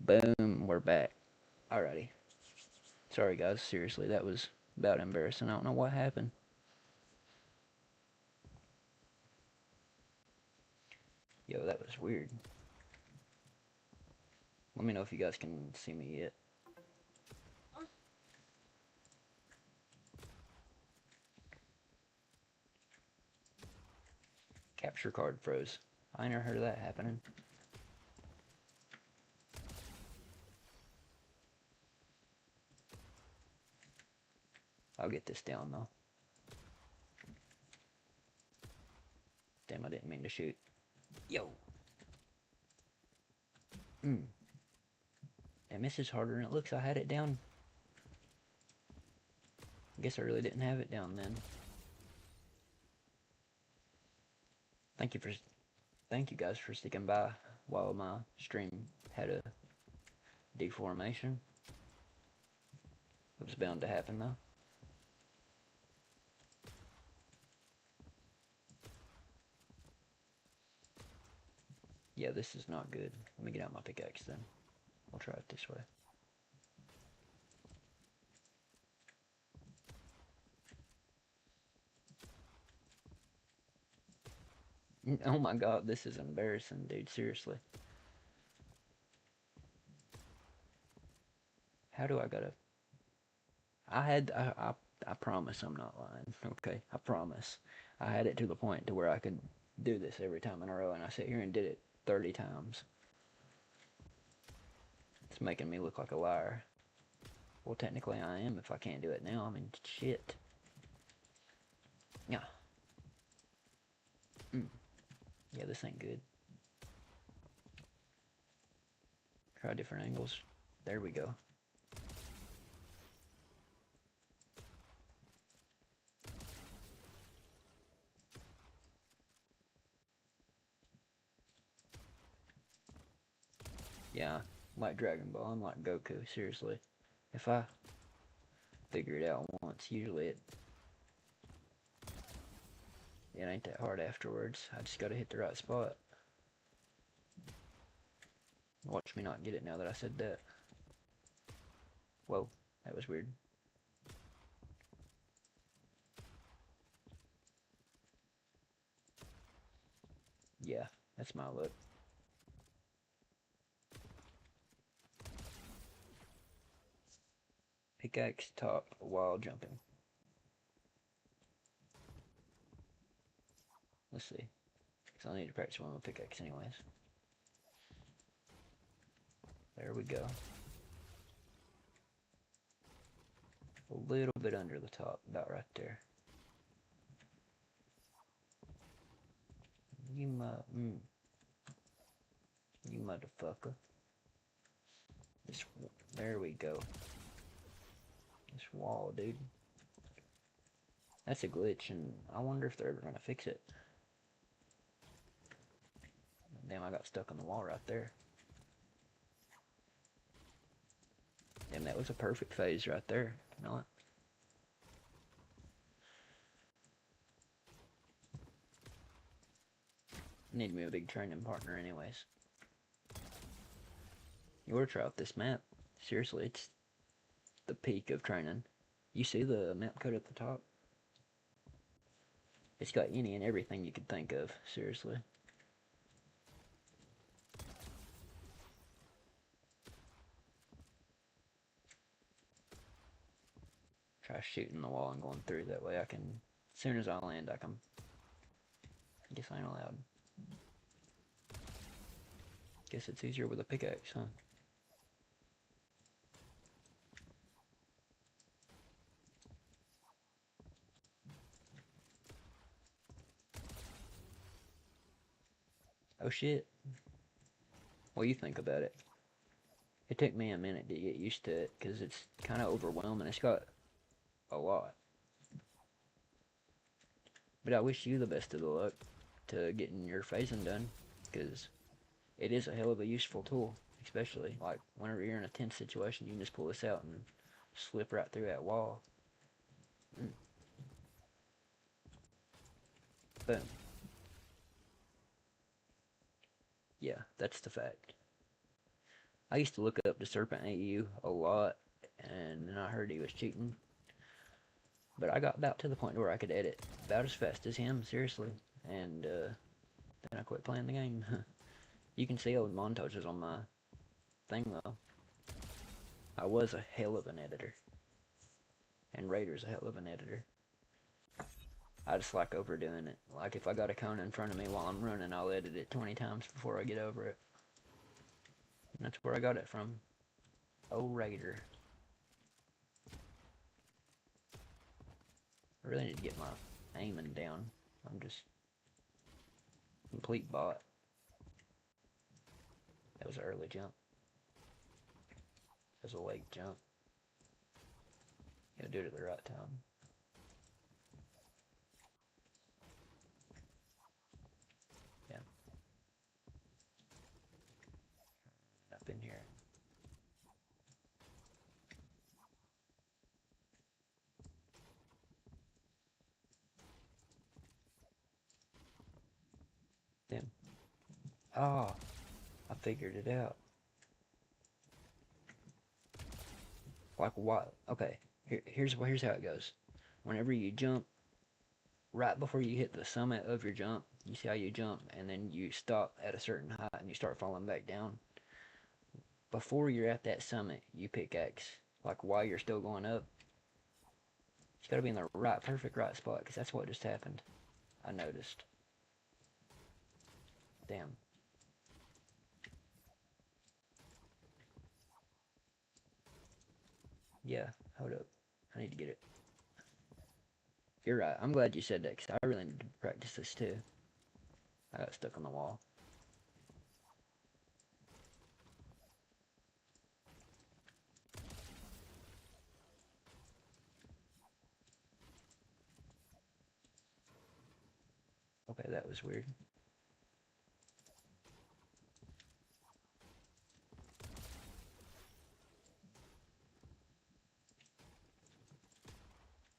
Boom, we're back. Alrighty. Sorry, guys. Seriously, that was about embarrassing. I don't know what happened. Yo, that was weird. Let me know if you guys can see me yet. Capture card froze. I never heard of that happening. I'll get this down though. Damn, I didn't mean to shoot. Yo. Damn, this is harder than it looks. I had it down. I guess I really didn't have it down then. Thank you for, thank you guys for sticking by while my stream had a deformation. It was bound to happen though. Yeah, this is not good. Let me get out my pickaxe then. I'll try it this way. Oh my god, this is embarrassing, dude. Seriously. How do I gotta... I promise I'm not lying, okay? I promise. I had it to the point to where I could do this every time in a row, and I sat here and did it 30 times. It's making me look like a liar. Well, technically I am if I can't do it now. I mean, shit. Yeah. Yeah, this ain't good. Try different angles. There we go. Yeah, like Dragon Ball, I'm like Goku, seriously. If I figure it out once, usually it ain't that hard afterwards. I just gotta hit the right spot. Watch me not get it now that I said that. Whoa, that was weird. Yeah, that's my look. Pickaxe top while jumping. Let's see. Because I need to practice with my pickaxe anyways. There we go. A little bit under the top, about right there. You motherfucker. This, there we go. This wall, dude. That's a glitch, and I wonder if they're ever gonna fix it. Damn, I got stuck on the wall right there. Damn, that was a perfect phase right there. Not. Need me a big training partner anyways. You ought to try out this map. Seriously, it's the peak of training. You see the map code at the top? It's got any and everything you could think of, seriously. Try shooting the wall and going through, that way I can, as soon as I land, I can, I guess I ain't allowed. Guess it's easier with a pickaxe, huh? Oh shit. What do you think about it? It took me a minute to get used to it, because it's kind of overwhelming. It's got a lot. But I wish you the best of the luck to getting your phasing done, because it is a hell of a useful tool, especially like whenever you're in a tense situation, you can just pull this out and slip right through that wall. Mm. Boom. Yeah, that's the fact. I used to look up the Serpent AU a lot, and then I heard he was cheating. But I got about to the point where I could edit about as fast as him, seriously. And then I quit playing the game. You can see old montages on my thing though. I was a hell of an editor, and Raider's a hell of an editor. I just like overdoing it. Like if I got a cone in front of me while I'm running, I'll edit it 20 times before I get over it. And that's where I got it from. Oh, Raider. I really need to get my aiming down. I'm just complete bot. That was an early jump. That was a late jump. Gotta do it at the right time. Yeah. Up in here. Then. Oh, I figured it out. Like what? Okay. Here's how it goes. Whenever you jump, right before you hit the summit of your jump, you see how you jump, and then you stop at a certain height and you start falling back down. Before you're at that summit, you pickaxe. Like while you're still going up, it's got to be in the right, perfect right spot, because that's what just happened. I noticed. Damn. Yeah, hold up. I need to get it. You're right. I'm glad you said that, because I really need to practice this too. I got stuck on the wall. Okay, that was weird.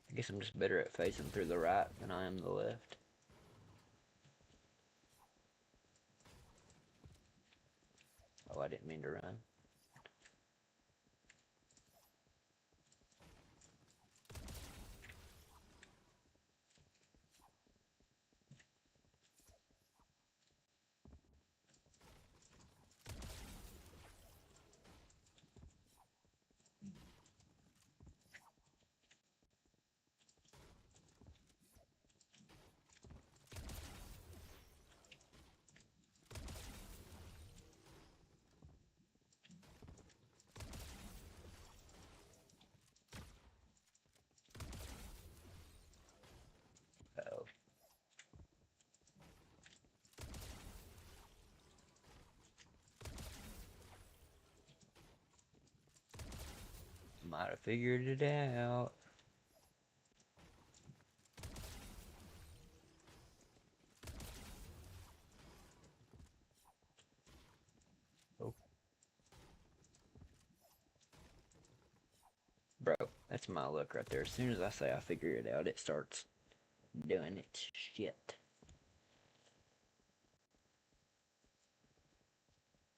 I guess I'm just better at facing through the right than I am the left. Oh, I didn't mean to run. Uh-oh. Might have figured it out. Oh, bro, that's my luck right there. As soon as I say I figure it out, it starts doing its shit.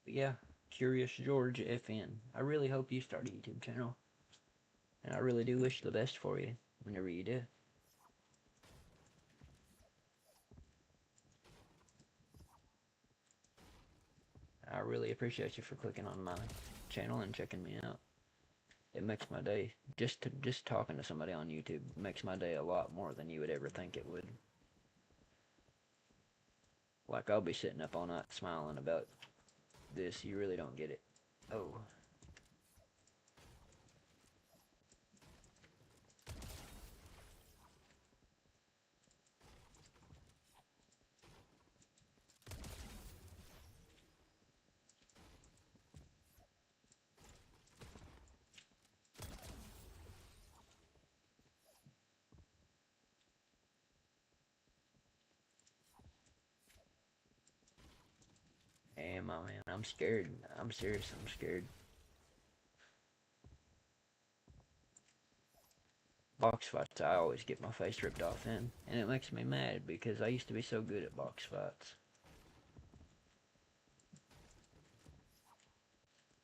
But yeah, Curious George FN. I really hope you start a YouTube channel, and I really do wish the best for you whenever you do. I really appreciate you for clicking on my channel and checking me out. It makes my day. Just talking to somebody on YouTube makes my day a lot more than you would ever think it would. Like I'll be sitting up all night smiling about this. You really don't get it. Oh, am I, man? I'm scared. I'm serious. I'm scared. Box fights, I always get my face ripped off in, and it makes me mad because I used to be so good at box fights.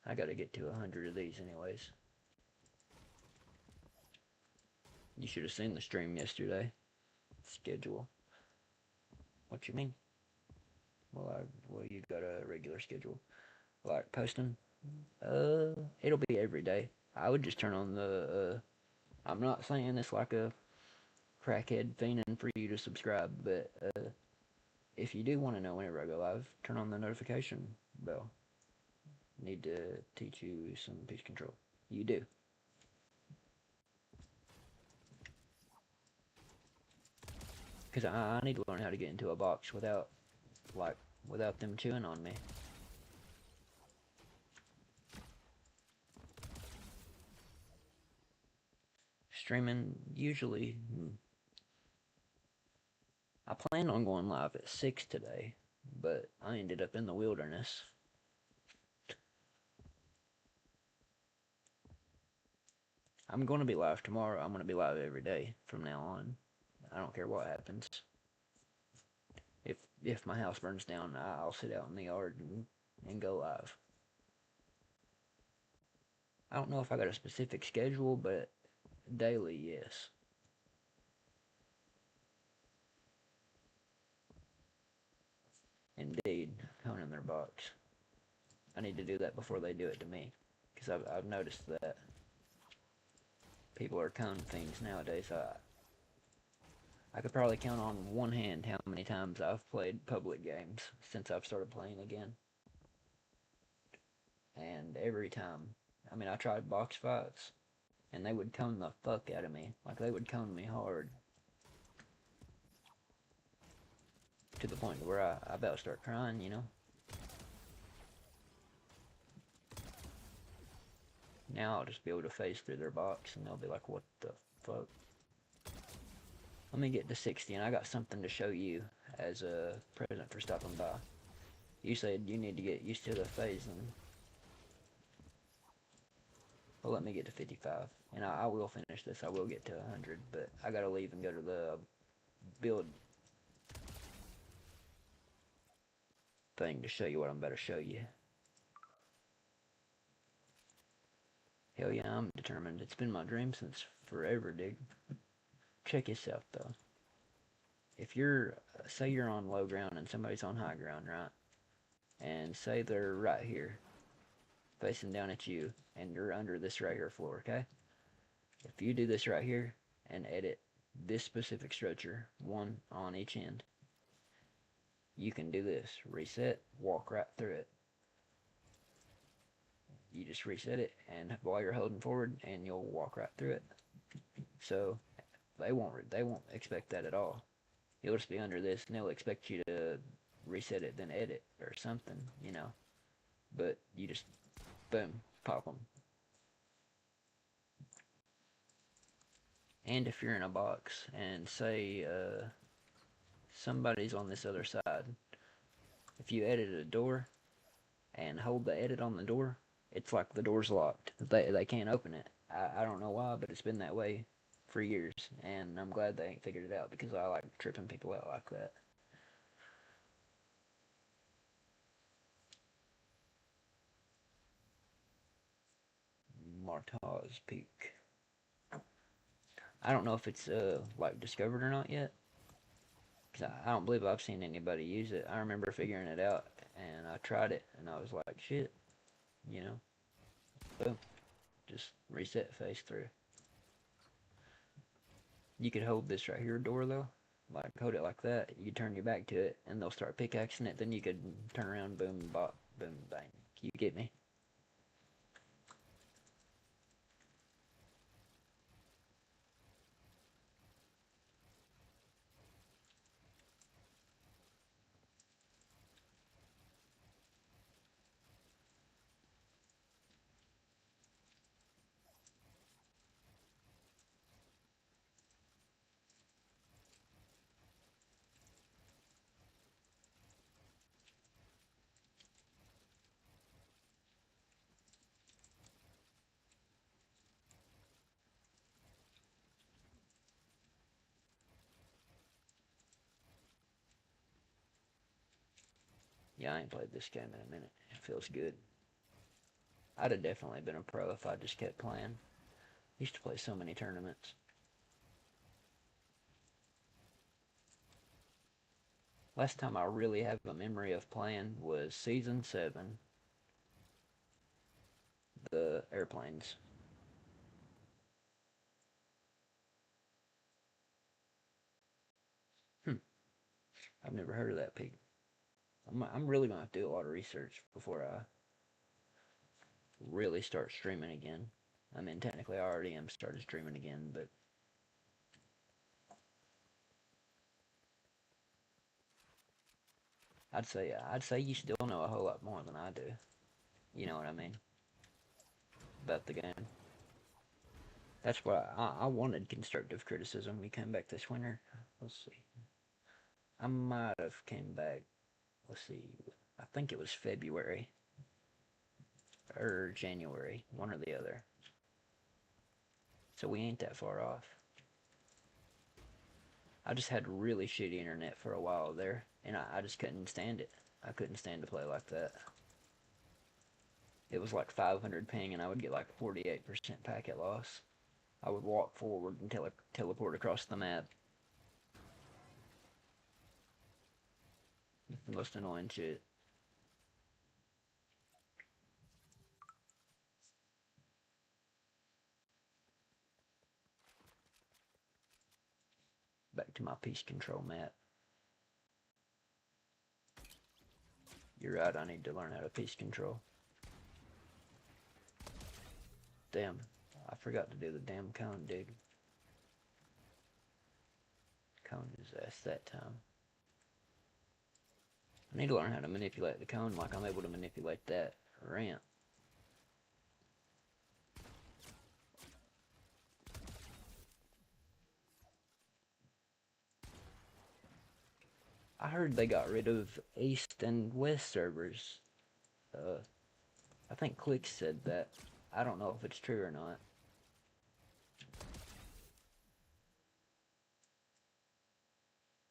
I gotta get to 100 of these anyways. You should have seen the stream yesterday. Schedule. What you mean? Well, you got a regular schedule. Like posting? It'll be every day. I would just turn on the. I'm not saying it's like a crackhead fiending for you to subscribe, but if you do want to know whenever I go live, turn on the notification bell. Need to teach you some peace control. You do. Because I need to learn how to get into a box like, without them chewing on me. Streaming, usually, I planned on going live at 6 today, but I ended up in the wilderness. I'm going to be live tomorrow. I'm going to be live every day from now on. I don't care what happens. If my house burns down, I'll sit out in the yard and go live. I don't know if I got a specific schedule, but daily, yes. Indeed, coming in their box. I need to do that before they do it to me, because I've noticed that people are cone fiends nowadays. I could probably count on one hand how many times I've played public games since I've started playing again. And every time, I mean, I tried box fights, and they would cone the fuck out of me. Like, they would cone me hard to the point where I about to start crying, you know? Now I'll just be able to phase through their box, and they'll be like, what the fuck? Let me get to 60, and I got something to show you as a present for stopping by. You said you need to get used to the phasing. Well, let me get to 55, and I will finish this. I will get to 100, but I gotta leave and go to the build thing to show you what I'm about to show you. Hell yeah, I'm determined. It's been my dream since forever, dude. Check this out, though. If you're, say you're on low ground and somebody's on high ground, right? And say they're right here, facing down at you, and you're under this right here floor, okay? If you do this right here and edit this specific structure, one on each end, you can do this. Reset, walk right through it. You just reset it, and while you're holding forward, and you'll walk right through it. So they won't expect that at all. You'll just be under this, and they'll expect you to reset it, then edit or something, you know. But you just boom, pop them. And if you're in a box and say somebody's on this other side, if you edit a door and hold the edit on the door, it's like the door's locked. They can't open it. I don't know why, but it's been that way for years, and I'm glad they ain't figured it out because I like tripping people out like that. Martaz Peak. I don't know if it's like discovered or not yet. Cause I don't believe I've seen anybody use it. I remember figuring it out and I tried it and I was like, shit, you know, boom, just reset face through. You could hold this right here door though, like hold it like that. You could turn your back to it and they'll start pickaxing it. Then you could turn around, boom, bop, boom, bang. You get me? Yeah, I ain't played this game in a minute. It feels good. I'd have definitely been a pro if I just kept playing. Used to play so many tournaments. Last time I really have a memory of playing was season 7, the airplanes. Hmm, I've never heard of that pig. I'm really gonna have to do a lot of research before I really start streaming again. I mean, technically, I already am started streaming again, but I'd say you still know a whole lot more than I do. You know what I mean about the game. That's why I wanted constructive criticism. We came back this winter. Let's see. I might have came back. Let's see. I think it was February or January, one or the other. So we ain't that far off. I just had really shitty internet for a while there, and I just couldn't stand it. I couldn't stand to play like that. It was like 500 ping, and I would get like 48% packet loss. I would walk forward and teleport across the map. The most annoying shit. Back to my piece control map. You're right, I need to learn how to piece control. Damn, I forgot to do the damn cone, dude. Cone is ass that time. I need to learn how to manipulate the cone like I'm able to manipulate that ramp. I heard they got rid of East and West servers. Uh, I think Click said that. I don't know if it's true or not.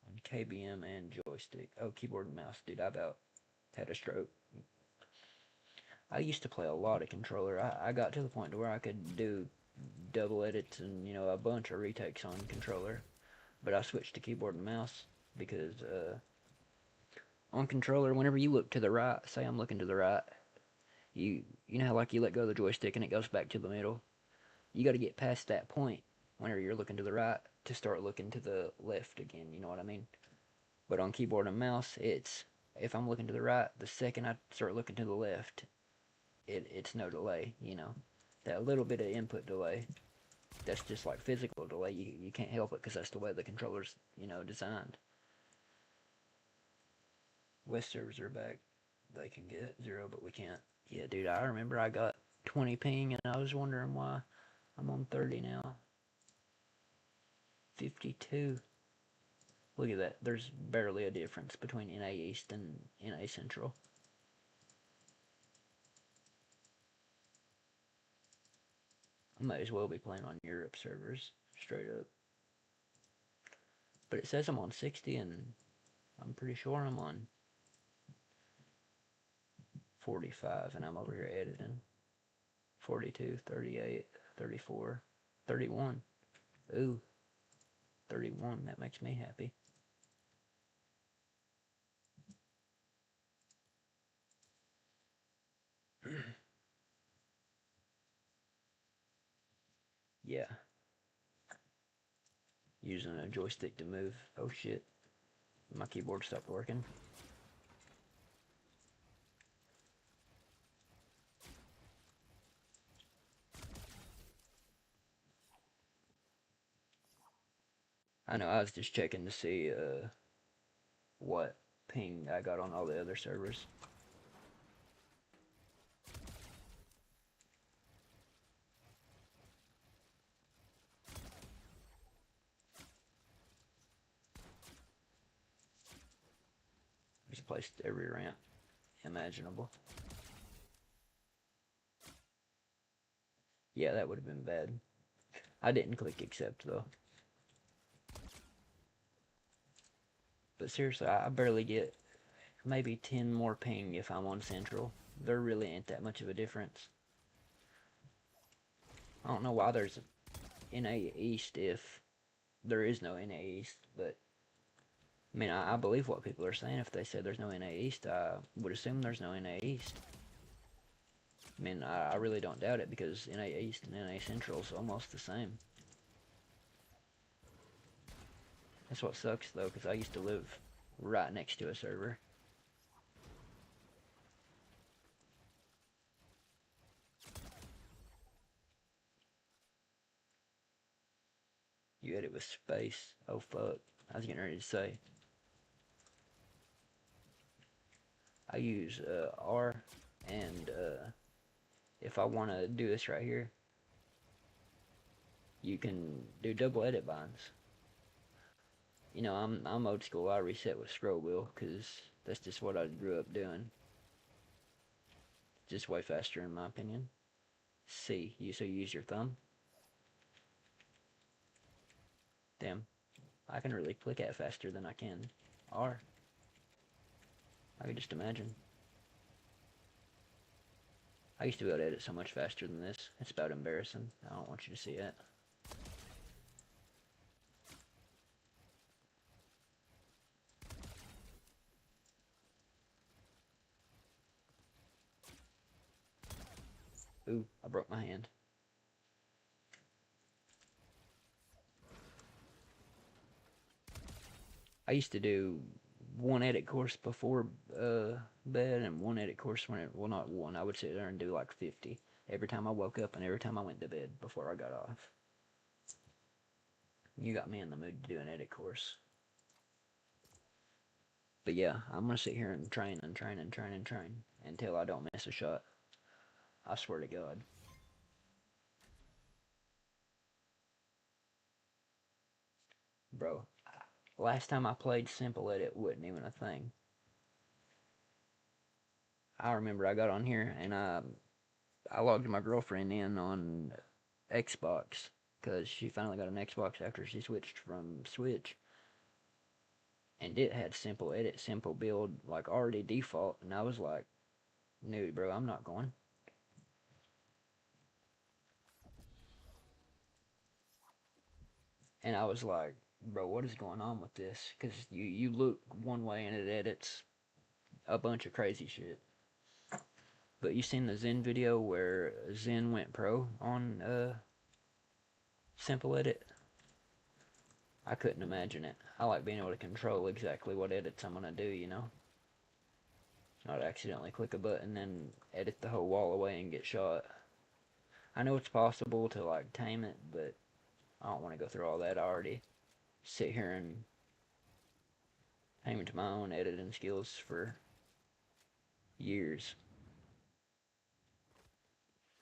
On KBM and joystick. Oh, keyboard and mouse, dude. I about had a stroke. I used to play a lot of controller. I got to the point to where I could do double edits and a bunch of retakes on controller. But I switched to keyboard and mouse because on controller, whenever you look to the right, say I'm looking to the right, you know how like you let go of the joystick and it goes back to the middle. You got to get past that point whenever you're looking to the right to start looking to the left again. You know what I mean? But on keyboard and mouse, it's if I'm looking to the right, the second I start looking to the left, it's no delay. That little bit of input delay. That's just like physical delay. You can't help it because that's the way the controller's designed. West servers are back. They can get 0, but we can't. Yeah, dude, I remember I got 20 ping and I was wondering why I'm on 30 now. 52. Look at that. There's barely a difference between NA East and NA Central. I might as well be playing on Europe servers, straight up. But it says I'm on 60 and I'm pretty sure I'm on 45 and I'm over here editing. 42, 38, 34, 31. Ooh, 31. That makes me happy. Yeah. Using a joystick to move. Oh shit. My keyboard stopped working. I know, I was just checking to see what ping I got on all the other servers. Just placed every ramp imaginable. Yeah, that would have been bad. I didn't click accept though. But seriously, I barely get maybe 10 more ping if I'm on Central. There really ain't that much of a difference. I don't know why there's NA East if there is no NA East, but I mean, I believe what people are saying. If they said there's no NA East, I would assume there's no NA East. I mean, I really don't doubt it because NA East and NA Central is almost the same. That's what sucks though, because I used to live right next to a server. You edit with space. Oh fuck. I was getting ready to say. I use R, and if I want to do this right here, you can do double edit binds. You know, I'm old school. I reset with scroll wheel because that's just what I grew up doing. Just way faster in my opinion. C. You use your thumb. Damn, I can really click at faster than I can R. I could just imagine. I used to be able to edit so much faster than this. It's about embarrassing. I don't want you to see it. Ooh, I broke my hand. I used to do one edit course before bed and one edit course when well, not one. I would sit there and do like 50 every time I woke up and every time I went to bed before I got off. You got me in the mood to do an edit course. But yeah, I'm gonna sit here and train and train and train and train until I don't miss a shot. I swear to God. Bro, last time I played Simple Edit wasn't even a thing. I remember I got on here and I logged my girlfriend in on Xbox because she finally got an Xbox after she switched from Switch, and it had simple edit, simple build, like already default, and I was like, "No, bro, I'm not going." And I was like, "Bro, what is going on with this?" Because you look one way and it edits a bunch of crazy shit. But you seen the Zen video where Zen went pro on simple edit? I couldn't imagine it. I like being able to control exactly what edits I'm gonna do, you know? Not accidentally click a button and edit the whole wall away and get shot. I know it's possible to like tame it, but I don't want to go through all that. I already sit here and tame it to my own editing skills for years.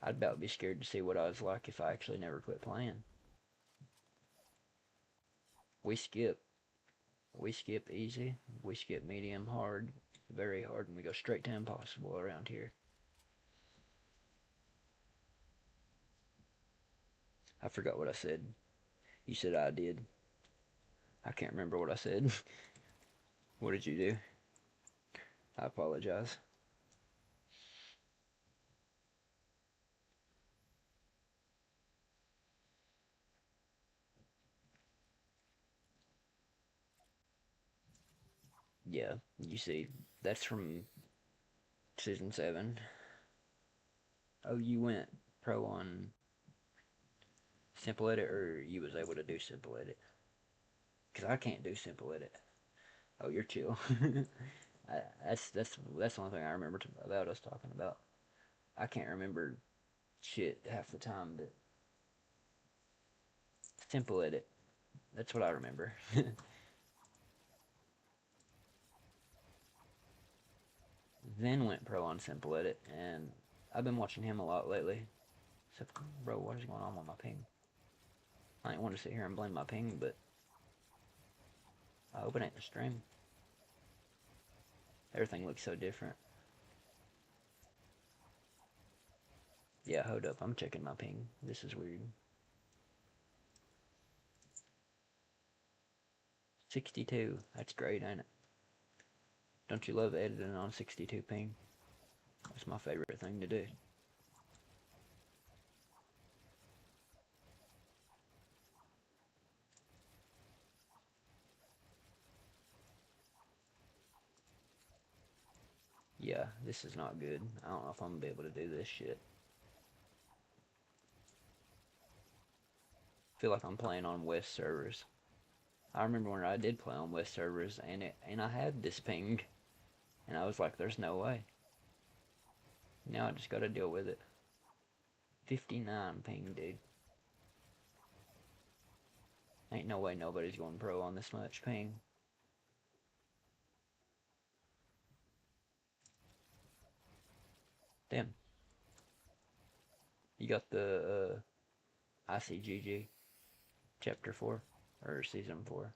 I'd about be scared to see what I was like if I actually never quit playing. We skip. We skip easy. We skip medium, hard, very hard, and we go straight to impossible around here. I forgot what I said. You said I did. I can't remember what I said. What did you do? I apologize. Yeah, you see, that's from season 7. Oh, you went pro on simple edit, or you was able to do simple edit? Because I can't do simple edit. Oh, you're chill. That's the only thing I remember about us talking about. I can't remember shit half the time, but simple edit. That's what I remember. Then went pro on simple edit, and I've been watching him a lot lately. So, bro, what is going on with my ping? I ain't want to sit here and blame my ping, but I hope it ain't the stream. Everything looks so different. Yeah, hold up. I'm checking my ping. This is weird. 62. That's great, ain't it? Don't you love editing on 62 ping? That's my favorite thing to do. Yeah, this is not good. I don't know if I'm gonna be able to do this shit. I feel like I'm playing on West servers. I remember when I did play on West servers and I had this ping and I was like, there's no way. Now I just gotta deal with it. 59 ping, dude. Ain't no way nobody's going pro on this much ping. Damn. You got the ICGG chapter 4 or season 4.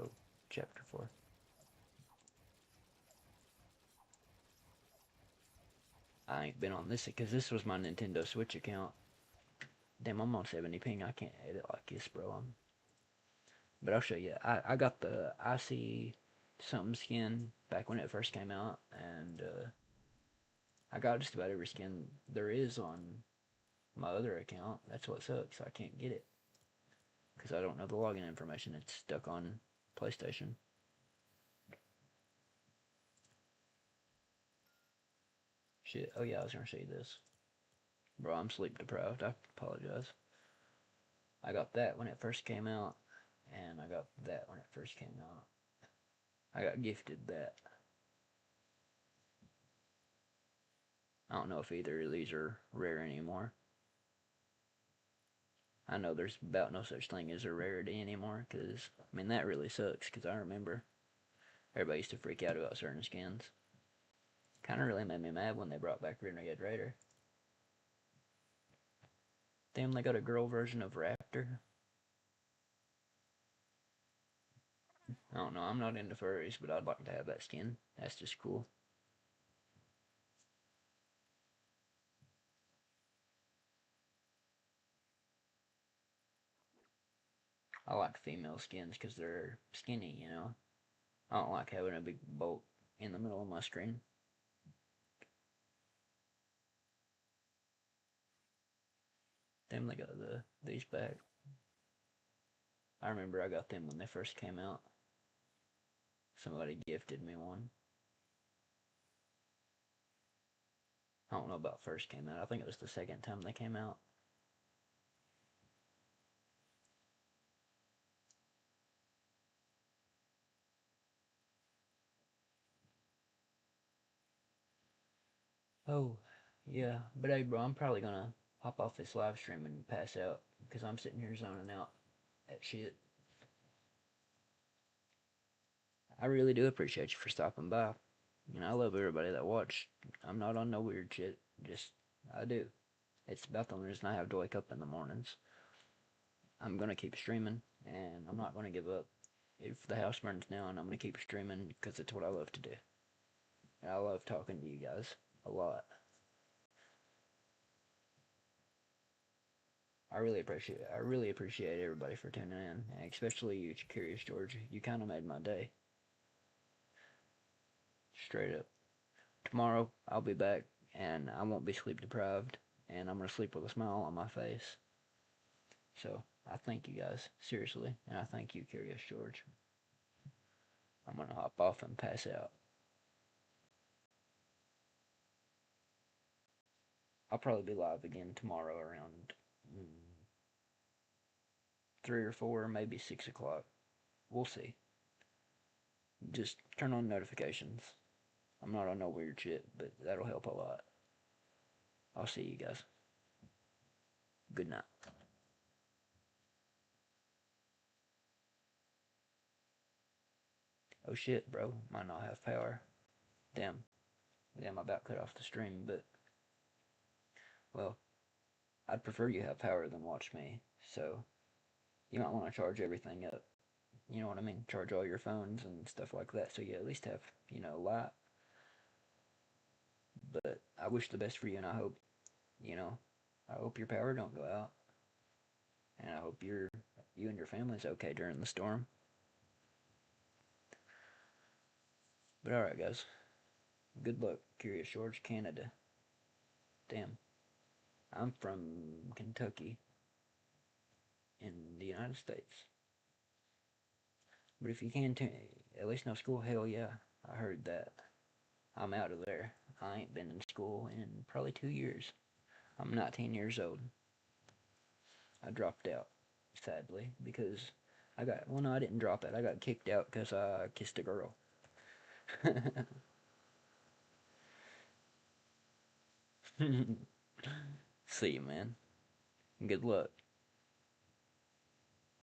Oh, chapter 4. I ain't been on this because this was my Nintendo Switch account. Damn, I'm on 70 ping. I can't edit like this, bro. But I'll show you. I got the IC something skin back when it first came out, and I got just about every skin there is on my other account. That's what sucks. I can't get it because I don't know the login information. It's stuck on PlayStation. Shit. Oh yeah, I was gonna show you this. Bro, I'm sleep deprived. I apologize. I got that when it first came out, and I got that when it first came out. I got gifted that. I don't know if either of these are rare anymore. I know there's about no such thing as a rarity anymore, because, I mean, that really sucks, because I remember everybody used to freak out about certain skins. Kind of really made me mad when they brought back Renegade Raider. Damn, they got a girl version of Raptor. I don't know, I'm not into furries, but I'd like to have that skin. That's just cool. I like female skins because they're skinny, you know? I don't like having a big bulk in the middle of my screen. Damn, they got these back. I remember I got them when they first came out. Somebody gifted me one. I don't know about first came out. I think it was the second time they came out. Oh, yeah. But hey, bro, I'm probably gonna hop off this live stream and pass out because I'm sitting here zoning out at shit. I really do appreciate you for stopping by. You know, I love everybody that watched. I'm not on no weird shit. Just, I do. It's about the only reason I have to wake up in the mornings. I'm gonna keep streaming, and I'm not gonna give up. If the house burns down, I'm gonna keep streaming because it's what I love to do. And I love talking to you guys a lot. I really appreciate everybody for tuning in, and especially you, Curious George. You kind of made my day, straight up. Tomorrow I'll be back, and I won't be sleep deprived, and I'm gonna sleep with a smile on my face. So I thank you guys seriously, and I thank you, Curious George. I'm gonna hop off and pass out. I'll probably be live again tomorrow around 3 or 4, maybe 6 o'clock. We'll see. Just turn on notifications. I'm not on no weird shit, but that'll help a lot. I'll see you guys. Good night. Oh shit, bro. Might not have power. Damn. Damn, I about cut off the stream, but, well, I'd prefer you have power than watch me. So, you might want to charge everything up. You know what I mean? Charge all your phones and stuff like that so you at least have, light. But I wish the best for you and you know, I hope your power don't go out. And I hope you and your family's okay during the storm. But alright, guys. Good luck, Curious George, Canada. Damn. I'm from Kentucky in the United States. But if you can, at least no school, hell yeah. I heard that. I'm out of there. I ain't been in school in probably 2 years. I'm 19 years old. I dropped out, sadly, because well, no, I didn't drop out. I got kicked out because I kissed a girl. See you, man. Good luck.